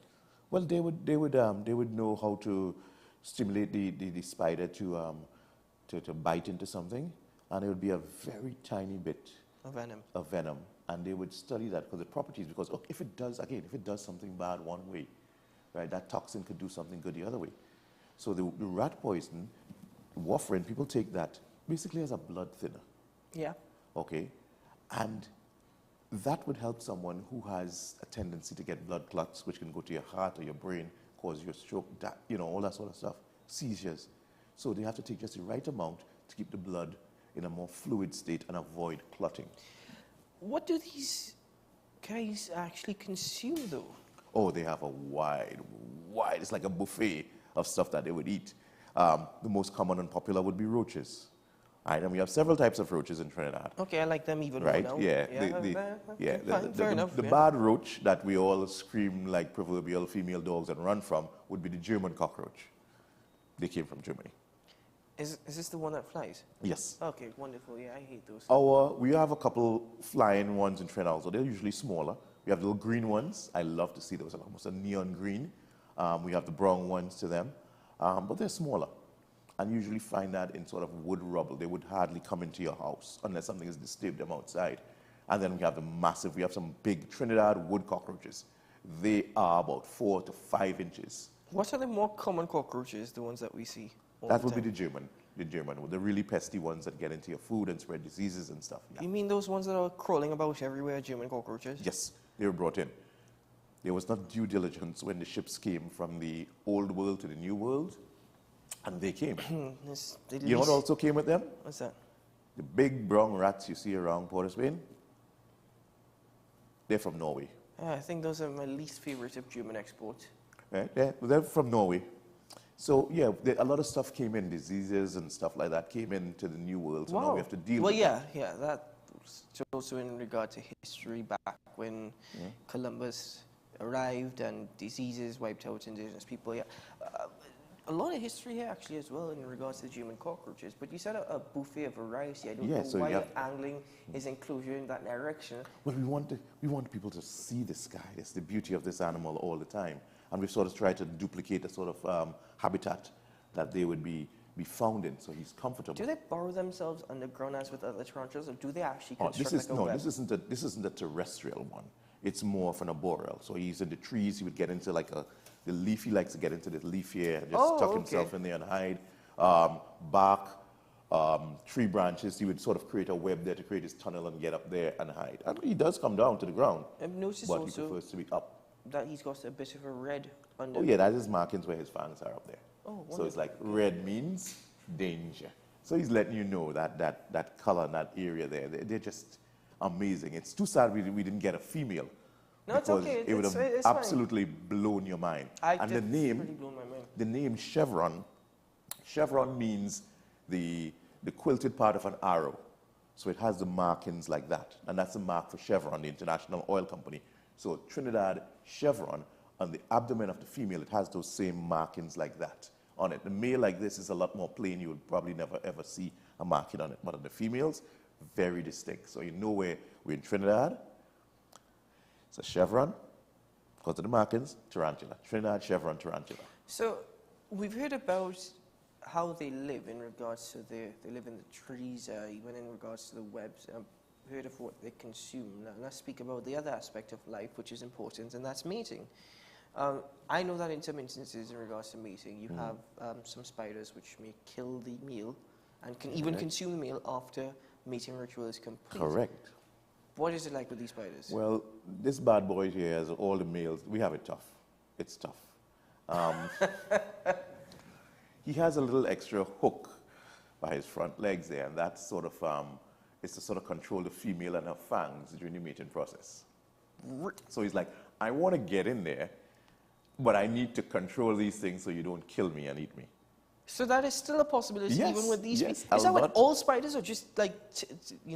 Well, they would know how to stimulate the spider to bite into something, and it would be a very tiny bit of venom. And they would study that because the properties, because look, if it does something bad one way, right, that toxin could do something good the other way. So the rat poison, warfarin, people take that basically as a blood thinner. Yeah. Okay, and that would help someone who has a tendency to get blood clots, which can go to your heart or your brain, cause you a stroke, all that sort of stuff, seizures. So they have to take just the right amount to keep the blood in a more fluid state and avoid clotting. What do these guys actually consume, though? Oh, they have a wide, it's like a buffet of stuff that they would eat. The most common and popular would be roaches. Right, and we have several types of roaches in Trinidad. Okay, I like them even right? more now. Yeah, fair enough. The bad roach that we all scream like proverbial female dogs and run from would be the German cockroach. They came from Germany. Is this the one that flies? Yes. Okay, wonderful. Yeah, I hate those. We have a couple flying ones in Trinidad, so they're usually smaller. We have little green ones. I love to see those, almost a neon green. We have the brown ones to them, but they're smaller. And you usually find that in sort of wood rubble. They would hardly come into your house unless something has disturbed them outside. And then we have we have some big Trinidad wood cockroaches. They are about 4 to 5 inches. What are the more common cockroaches, the ones that we see? That would be the German, the really pesky ones that get into your food and spread diseases and stuff. Yeah. You mean those ones that are crawling about everywhere, German cockroaches? Yes, they were brought in. There was not due diligence when the ships came from the old world to the new world, and they came. You know what also came with them? What's that? The big brown rats you see around Port of Spain, they're from Norway. I think those are my least favorite of German exports. Right? They're from Norway. So, yeah, a lot of stuff came in, diseases and stuff like that came into the new world, so now we have to deal with that. Yeah, that also in regard to history back when Columbus arrived and diseases wiped out indigenous people. Yeah. A lot of history here actually as well in regards to German cockroaches, but you said a buffet of variety. I don't know why you're angling his inclusion in that direction. Well, we want people to see this guy. It's the beauty of this animal all the time. And we've sort of tried to duplicate a sort of habitat that they would be found in, so he's comfortable. Do they burrow themselves underground as with other tarantulas, or do they actually construct web? This isn't a terrestrial one. It's more of an arboreal. So he's in the trees. He would get into the leaf. He likes to get into the leaf here and just tuck himself in there and hide. Bark, tree branches. He would sort of create a web there to create his tunnel and get up there and hide. And he does come down to the ground. I've noticed but also he prefers to be up. That he's got a bit of a red under. Oh yeah, that is markings where his fangs are up there. Oh, wonderful. So it's like red means danger. So he's letting you know that color in that area there. They're just amazing. It's too sad we didn't get a female. No, it's okay. It would have absolutely blown your mind. And the name, blown my mind. The name chevron means the quilted part of an arrow. So it has the markings like that. And that's the mark for Chevron, the international oil company. So Trinidad chevron, on the abdomen of the female, it has those same markings like that on it. The male like this is a lot more plain. You would probably never ever see a marking on it. But on the females, very distinct. So you know we're in Trinidad. It's a chevron, because of the markings, tarantula. Trinidad chevron tarantula. So we've heard about how they live in regards to they live in the trees, even in regards to the webs. Heard of what they consume. Now let's speak about the other aspect of life, which is important, and that's mating. I know that in some instances, in regards to mating, you have some spiders which may kill the male and can even consume the male after mating ritual is complete. Correct. What is it like with these spiders? Well, this bad boy here has all the males. We have it tough. It's tough. He has a little extra hook by his front legs there, and that's sort of it's to sort of control the female and her fangs during the mating process. So he's like, I want to get in there, but I need to control these things so you don't kill me and eat me. So that is still a possibility even with these. Yes, is that with all spiders or just like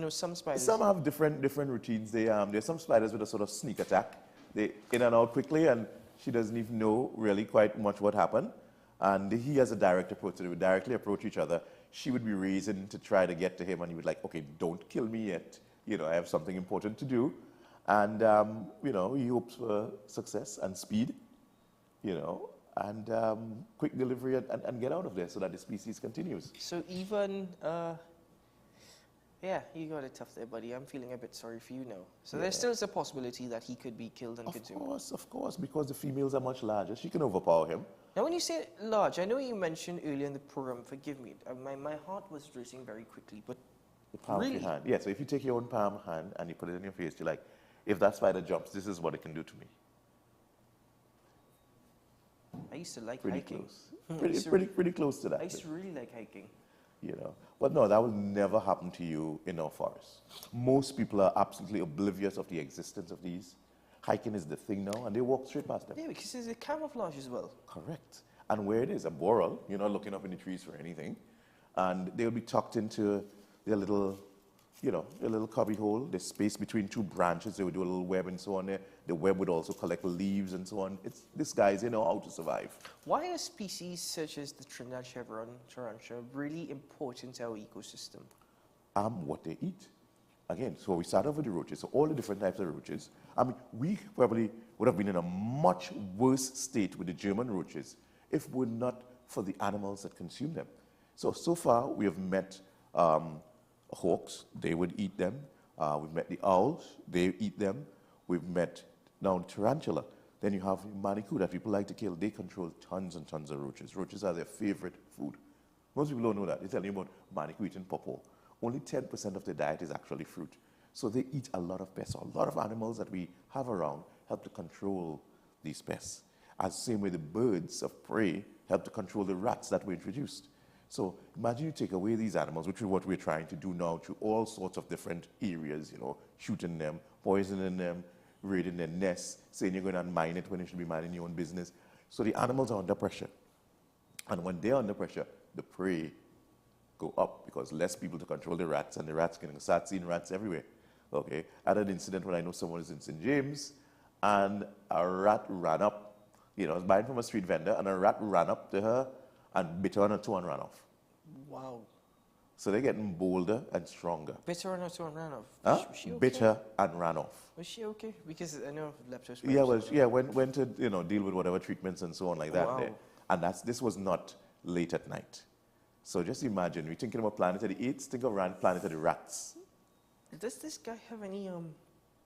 some spiders? Some have different routines. There's some spiders with a sort of sneak attack. They in and out quickly, and she doesn't even know really quite much what happened. And he has a direct approach. So they would directly approach each other. She would be raising to try to get to him, and he would like, okay, don't kill me yet. I have something important to do. And, he hopes for success and speed, and quick delivery and get out of there so that the species continues. So even, you got it tough there, buddy. I'm feeling a bit sorry for you now. So there still is a possibility that he could be killed and consumed. Of course, because the females are much larger. She can overpower him. Now, when you say large, I know you mentioned earlier in the program, forgive me, my heart was racing very quickly, but the palm of your hand. Yeah, so if you take your own palm hand and you put it in your face, you're like, if that spider jumps, this is what it can do to me. I used to like pretty hiking. Close. Pretty close to that. I used to really like hiking. But no, that will never happen to you in our forest. Most people are absolutely oblivious of the existence of these. Hiking is the thing now, and they walk straight past them. Yeah, because there's a camouflage as well. Correct. And where it is, a boreal, you're not looking up in the trees for anything. And they'll be tucked into their little you know, a little cubby hole. There's space between two branches. They would do a little web and so on there. The web would also collect leaves and so on. These guys, they know how to survive. Why are species such as the Trinidad chevron tarantula really important to our ecosystem? What they eat. Again, so we start off with the roaches. So all the different types of roaches. I mean, we probably would have been in a much worse state with the German roaches if it were not for the animals that consume them. So far, we have met hawks, they would eat them. We've met the owls, they eat them. We've met now tarantula. Then you have manikou that people like to kill. They control tons and tons of roaches. Roaches are their favorite food. Most people don't know that. They tell you about manikou eating pawpaw. Only 10% of their diet is actually fruit. So they eat a lot of pests. So a lot of animals that we have around help to control these pests. As the same way the birds of prey help to control the rats that were introduced. So imagine you take away these animals, which is what we're trying to do now through all sorts of different areas, you know, shooting them, poisoning them, raiding their nests, saying you're going to mine it when you should be minding your own business. So the animals are under pressure. And when they're under pressure, the prey go up because less people to control the rats, and the rats can start seeing rats everywhere. Okay, I had an incident when I know someone is in St. James, and a rat ran up. You know, I was buying from a street vendor, and a rat ran up to her and bit her on her toe and ran off. Wow. So they're getting bolder and stronger. Bit her on her toe and ran off. Huh? Was she okay? Bit her and ran off. Was she okay? Because I know leptospirosis. Yeah, well, yeah, went to, you know, deal with whatever treatments and so on like that. Wow. There. And this was not late at night. So just imagine, we're thinking about Planet of the Apes, think of Planet of the Rats. Does this guy have any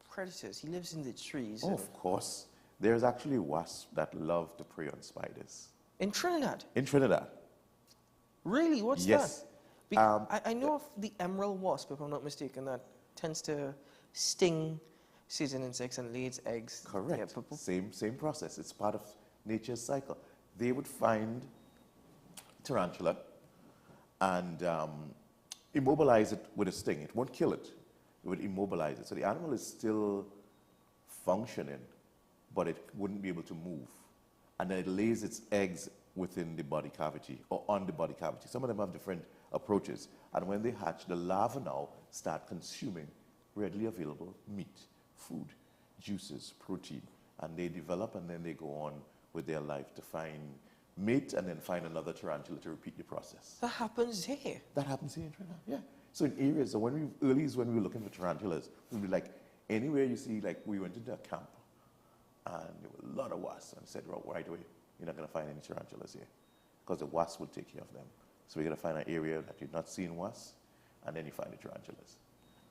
predators? He lives in the trees. Oh, of course. There's actually wasps that love to prey on spiders. In Trinidad? In Trinidad. Really? What's yes. that? I know of the emerald wasp, if I'm not mistaken, that tends to sting season insects and lay its eggs. Correct. Yeah, same process. It's part of nature's cycle. They would find tarantula and immobilize it with a sting. It won't kill it. It would immobilize it. So the animal is still functioning, but it wouldn't be able to move. And then it lays its eggs within the body cavity or on the body cavity. Some of them have different approaches. And when they hatch, the larvae now start consuming readily available meat, food, juices, protein. And they develop, and then they go on with their life to find mate and then find another tarantula to repeat the process. That happens here? That happens here in Trinidad, yeah. So in areas, so when we were looking for tarantulas, we'd be like, anywhere you see, like we went into a camp and there were a lot of wasps, and said, right away, you're not going to find any tarantulas here because the wasps will take care of them. So we're going to find an area that you're not seeing wasps, and then you find the tarantulas.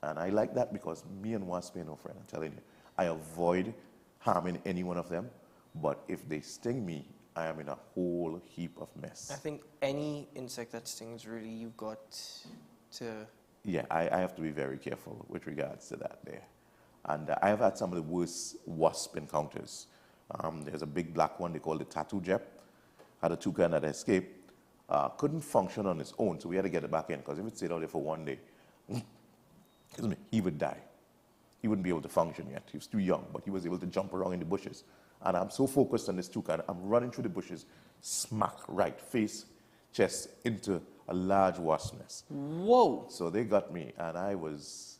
And I like that because me and wasps ain't no friend, I'm telling you. I avoid harming any one of them, but if they sting me, I am in a whole heap of mess. I think any insect that stings, really, you've got to... Yeah, I have to be very careful with regards to that there. And I have had some of the worst wasp encounters. There's a big black one they call the tattoo jep. Had a toucan that escaped. Couldn't function on its own, so we had to get it back in, because if it stayed out there for one day, excuse me, he would die. He wouldn't be able to function yet. He was too young, but he was able to jump around in the bushes. And I'm so focused on this toucan, I'm running through the bushes, smack right, face, chest, into a large wasp nest. Whoa! So they got me, and I was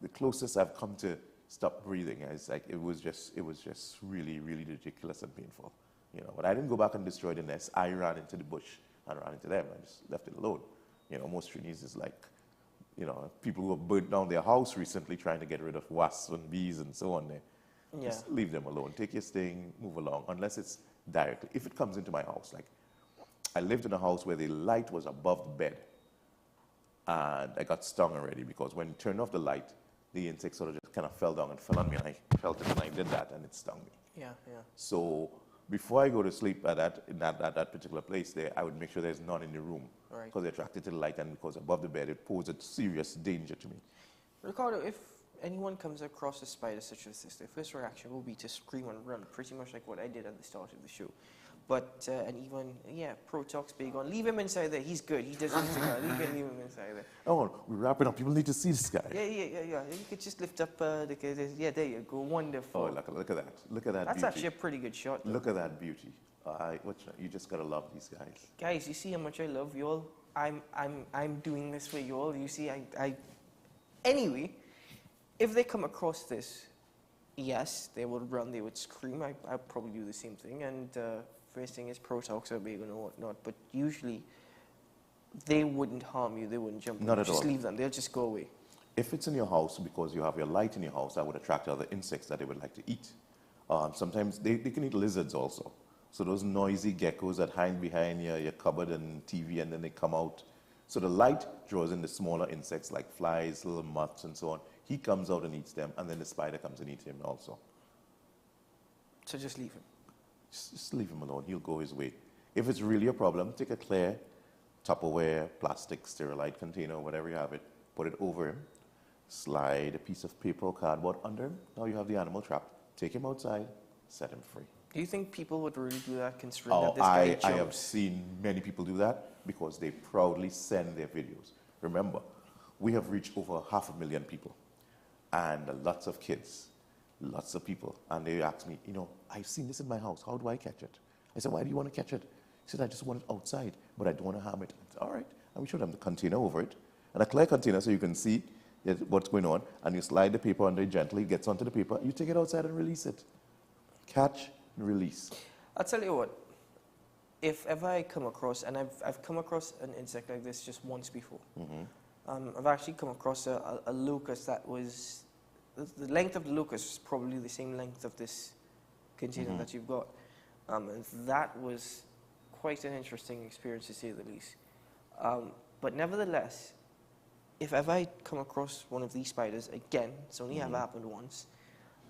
the closest I've come to stop breathing. It's like it was just really, really ridiculous and painful, you know. But I didn't go back and destroy the nest. I ran into the bush and ran into them. I just left it alone. You know, most Trinis is like, you know, people who have burnt down their house recently trying to get rid of wasps and bees and so on. Yeah. Just leave them alone. Take your sting, move along, unless it's directly. If it comes into my house, like I lived in a house where the light was above the bed, and I got stung already because when you turned off the light, the insect sort of just kind of fell down and fell on me, and I felt it, and I did that, and it stung me. Yeah, yeah. So before I go to sleep at that particular place there, I would make sure there's none in the room, right, because they're attracted to the light, and because above the bed, it poses a serious danger to me. Ricardo, if anyone comes across a spider such as this, their first reaction will be to scream and run, pretty much like what I did at the start of the show. But, and even, yeah, Protox big on, leave him inside there, he's good, he doesn't need to go, leave him inside there. Oh, we're wrapping up, people need to see this guy. Yeah, you could just lift up, yeah, there you go, wonderful. Oh, look at that, look at that That's beauty. actually a pretty good shot, though. Look at that beauty. You just gotta love these guys. Guys, you see how much I love y'all? I'm doing this for y'all, you see, Anyway, if they come across this, yes, they would run, they would scream. I'd probably do the same thing. And first thing is Protox or bacon or whatnot. But usually, they wouldn't harm you. They wouldn't jump on Not you. at Just all. leave them. They'll just go away. If it's in your house because you have your light in your house, that would attract other insects that they would like to eat. Sometimes they can eat lizards also. So those noisy geckos that hide behind your cupboard and TV and then they come out. So the light draws in the smaller insects like flies, little moths and so on. He comes out and eats them and then the spider comes and eats him also. So just leave him. Just leave him alone. He'll go his way. If it's really a problem, take a clear Tupperware, plastic, sterilite container, whatever you have it, put it over him, slide a piece of paper or cardboard under him. Now you have the animal trapped. Take him outside, set him free. Do you think people would really do that considering that Oh, this guy jumps? I have seen many people do that because they proudly send their videos. Remember, we have reached over 500,000 people and lots of kids, lots of people. And they ask me, you know, I've seen this in my house. How do I catch it? I said, why do you want to catch it? He said, I just want it outside, but I don't want to harm it. I said, all right. And we showed them the container over it, and a clear container so you can see what's going on. And you slide the paper under it gently, it gets onto the paper. You take it outside and release it. Catch and release. I'll tell you what. If ever I come across, and I've come across an insect like this just once before. I've actually come across a locust that was, the length of the locust was probably the same length of this container that you've got. And that was quite an interesting experience to say the least. But nevertheless, if ever I come across one of these spiders, again, it's only ever happened once,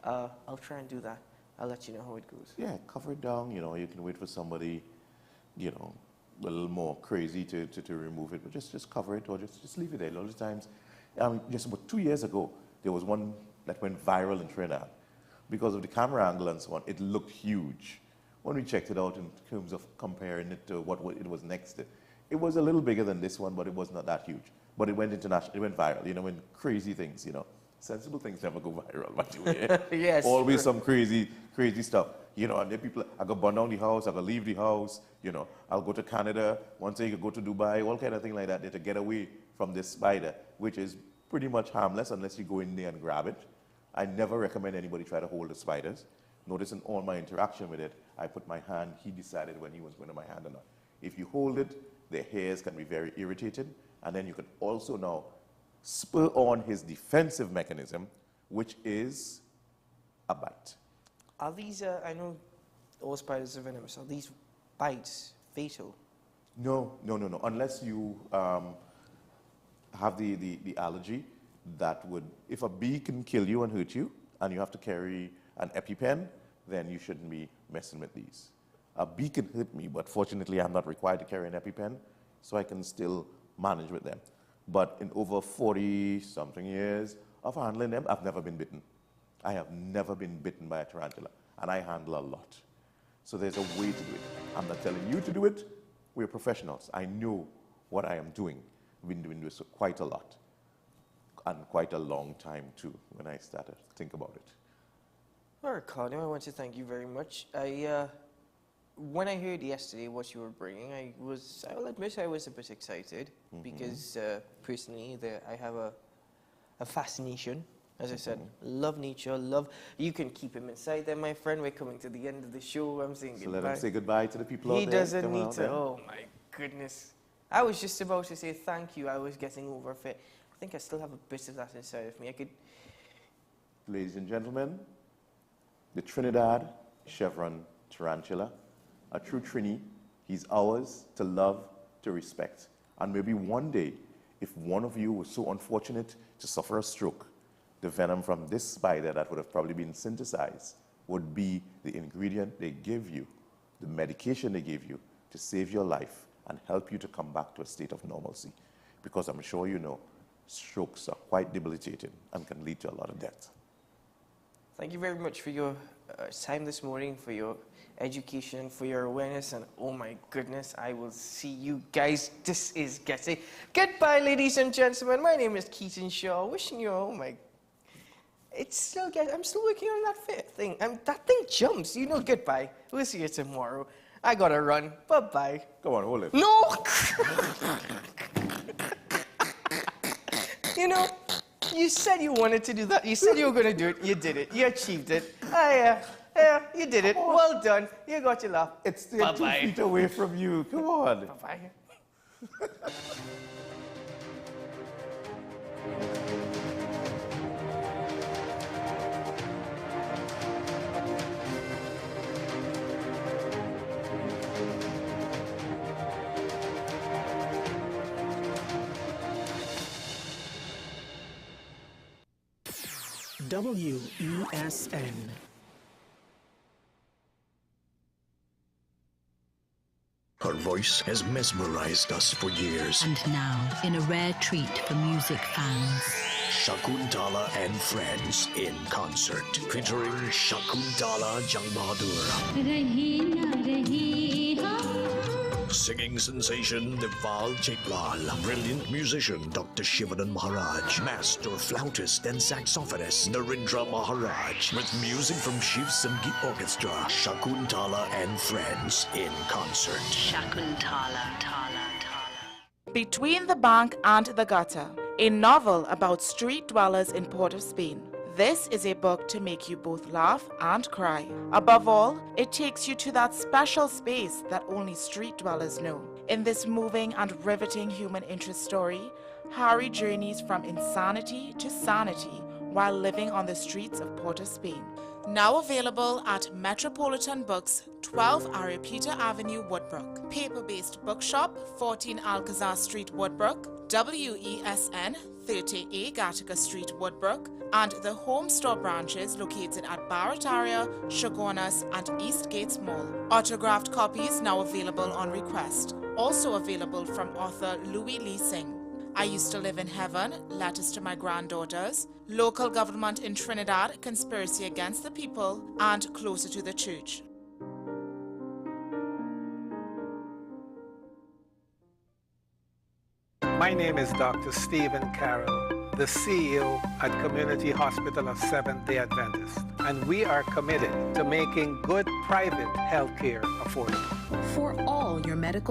I'll try and do that. I'll let you know how it goes. Yeah, cover it down. You know, you can wait for somebody, you know, a little more crazy to remove it, but just cover it or just leave it there. A lot of times, just about 2 years ago, there was one that went viral in Trinidad. Because of the camera angle and so on, it looked huge. When we checked it out in terms of comparing it to what it was next to, it was a little bigger than this one, but it was not that huge. But it went international, it went viral, you know, when crazy things, you know. Sensible things never go viral, but yes, always some crazy stuff. You know, and there people, I go burn down the house, I go leave the house, you know, I'll go to Canada, one day you could go to Dubai, all kind of thing like that, to get away from this spider, which is pretty much harmless unless you go in there and grab it. I never recommend anybody try to hold the spiders. Notice in all my interaction with it, I put my hand, he decided when he was going to my hand or not. If you hold it, the hairs can be very irritated, and then you could also now spur on his defensive mechanism, which is a bite. Are these, I know all spiders are venomous, are these bites fatal? No. Unless you have the allergy that would, if a bee can kill you and hurt you, and you have to carry an EpiPen, then you shouldn't be messing with these. A bee can hurt me, but fortunately I'm not required to carry an EpiPen, so I can still manage with them. But in over 40-something years of handling them, I've never been bitten. I have never been bitten by a tarantula, and I handle a lot. So there's a way to do it. I'm not telling you to do it. We're professionals. I know what I am doing. I've been doing this quite a lot, and quite a long time too, when I started to think about it. All right, Claudio, I want to thank you very much. When I heard yesterday what you were bringing, I will admit I was a bit excited because personally I have a fascination. As I said, love nature, you can keep him inside there, my friend. We're coming to the end of the show. I'm saying goodbye. Let him say goodbye to the people out there. He doesn't need to. Oh my goodness. I was just about to say thank you. I was getting over it. I think I still have a bit of that inside of me. Ladies and gentlemen, the Trinidad chevron tarantula, a true Trini. He's ours to love, to respect. And maybe one day, if one of you was so unfortunate to suffer a stroke, the venom from this spider that would have probably been synthesized would be the ingredient they give you, the medication they give you to save your life and help you to come back to a state of normalcy. Because I'm sure you know, strokes are quite debilitating and can lead to a lot of death. Thank you very much for your time this morning, for your education, for your awareness, and oh my goodness, I will see you guys. This is getting goodbye, ladies and gentlemen. My name is Keaton Shaw. Wishing you, oh my, I'm still working on that thing. That thing jumps. You know, goodbye. We'll see you tomorrow. I gotta run. Bye-bye. Come on, hold it. No! You know, You said you wanted to do that. You said you were going to do it. You did it. You achieved it. Yeah, you did it. Well done. You got your laugh. It's still 2 feet away from you. Come on. Bye-bye. WESN. Her voice has mesmerized us for years. And now, in a rare treat for music fans, Shakuntala and Friends in concert, featuring Shakuntala Jangbahadur. Singing sensation Deval Chaitlal, brilliant musician Dr. Shivanan Maharaj, master flautist and saxophonist Narendra Maharaj, with music from Shiv Sangeet Orchestra, Shakuntala and Friends in concert. Shakuntala, Tala. Between the Bank and the Gutter, a novel about street dwellers in Port of Spain. This is a book to make you both laugh and cry. Above all, it takes you to that special space that only street dwellers know. In this moving and riveting human interest story, Harry journeys from insanity to sanity while living on the streets of Port of Spain. Now available at Metropolitan Books, 12 Aripita Avenue, Woodbrook. Paper-based bookshop, 14 Alcazar Street, Woodbrook. WESN, 30A Gattaca Street, Woodbrook. And the home store branches located at Barataria, Shogunas, and East Gates Mall. Autographed copies now available on request. Also available from author Louis Lee Singh. I Used to Live in Heaven, Letters to My Granddaughters, Local Government in Trinidad, Conspiracy Against the People, and Closer to the Church. My name is Dr. Stephen Carroll, the CEO at Community Hospital of Seventh-day Adventist, and we are committed to making good private health care affordable. For all your medical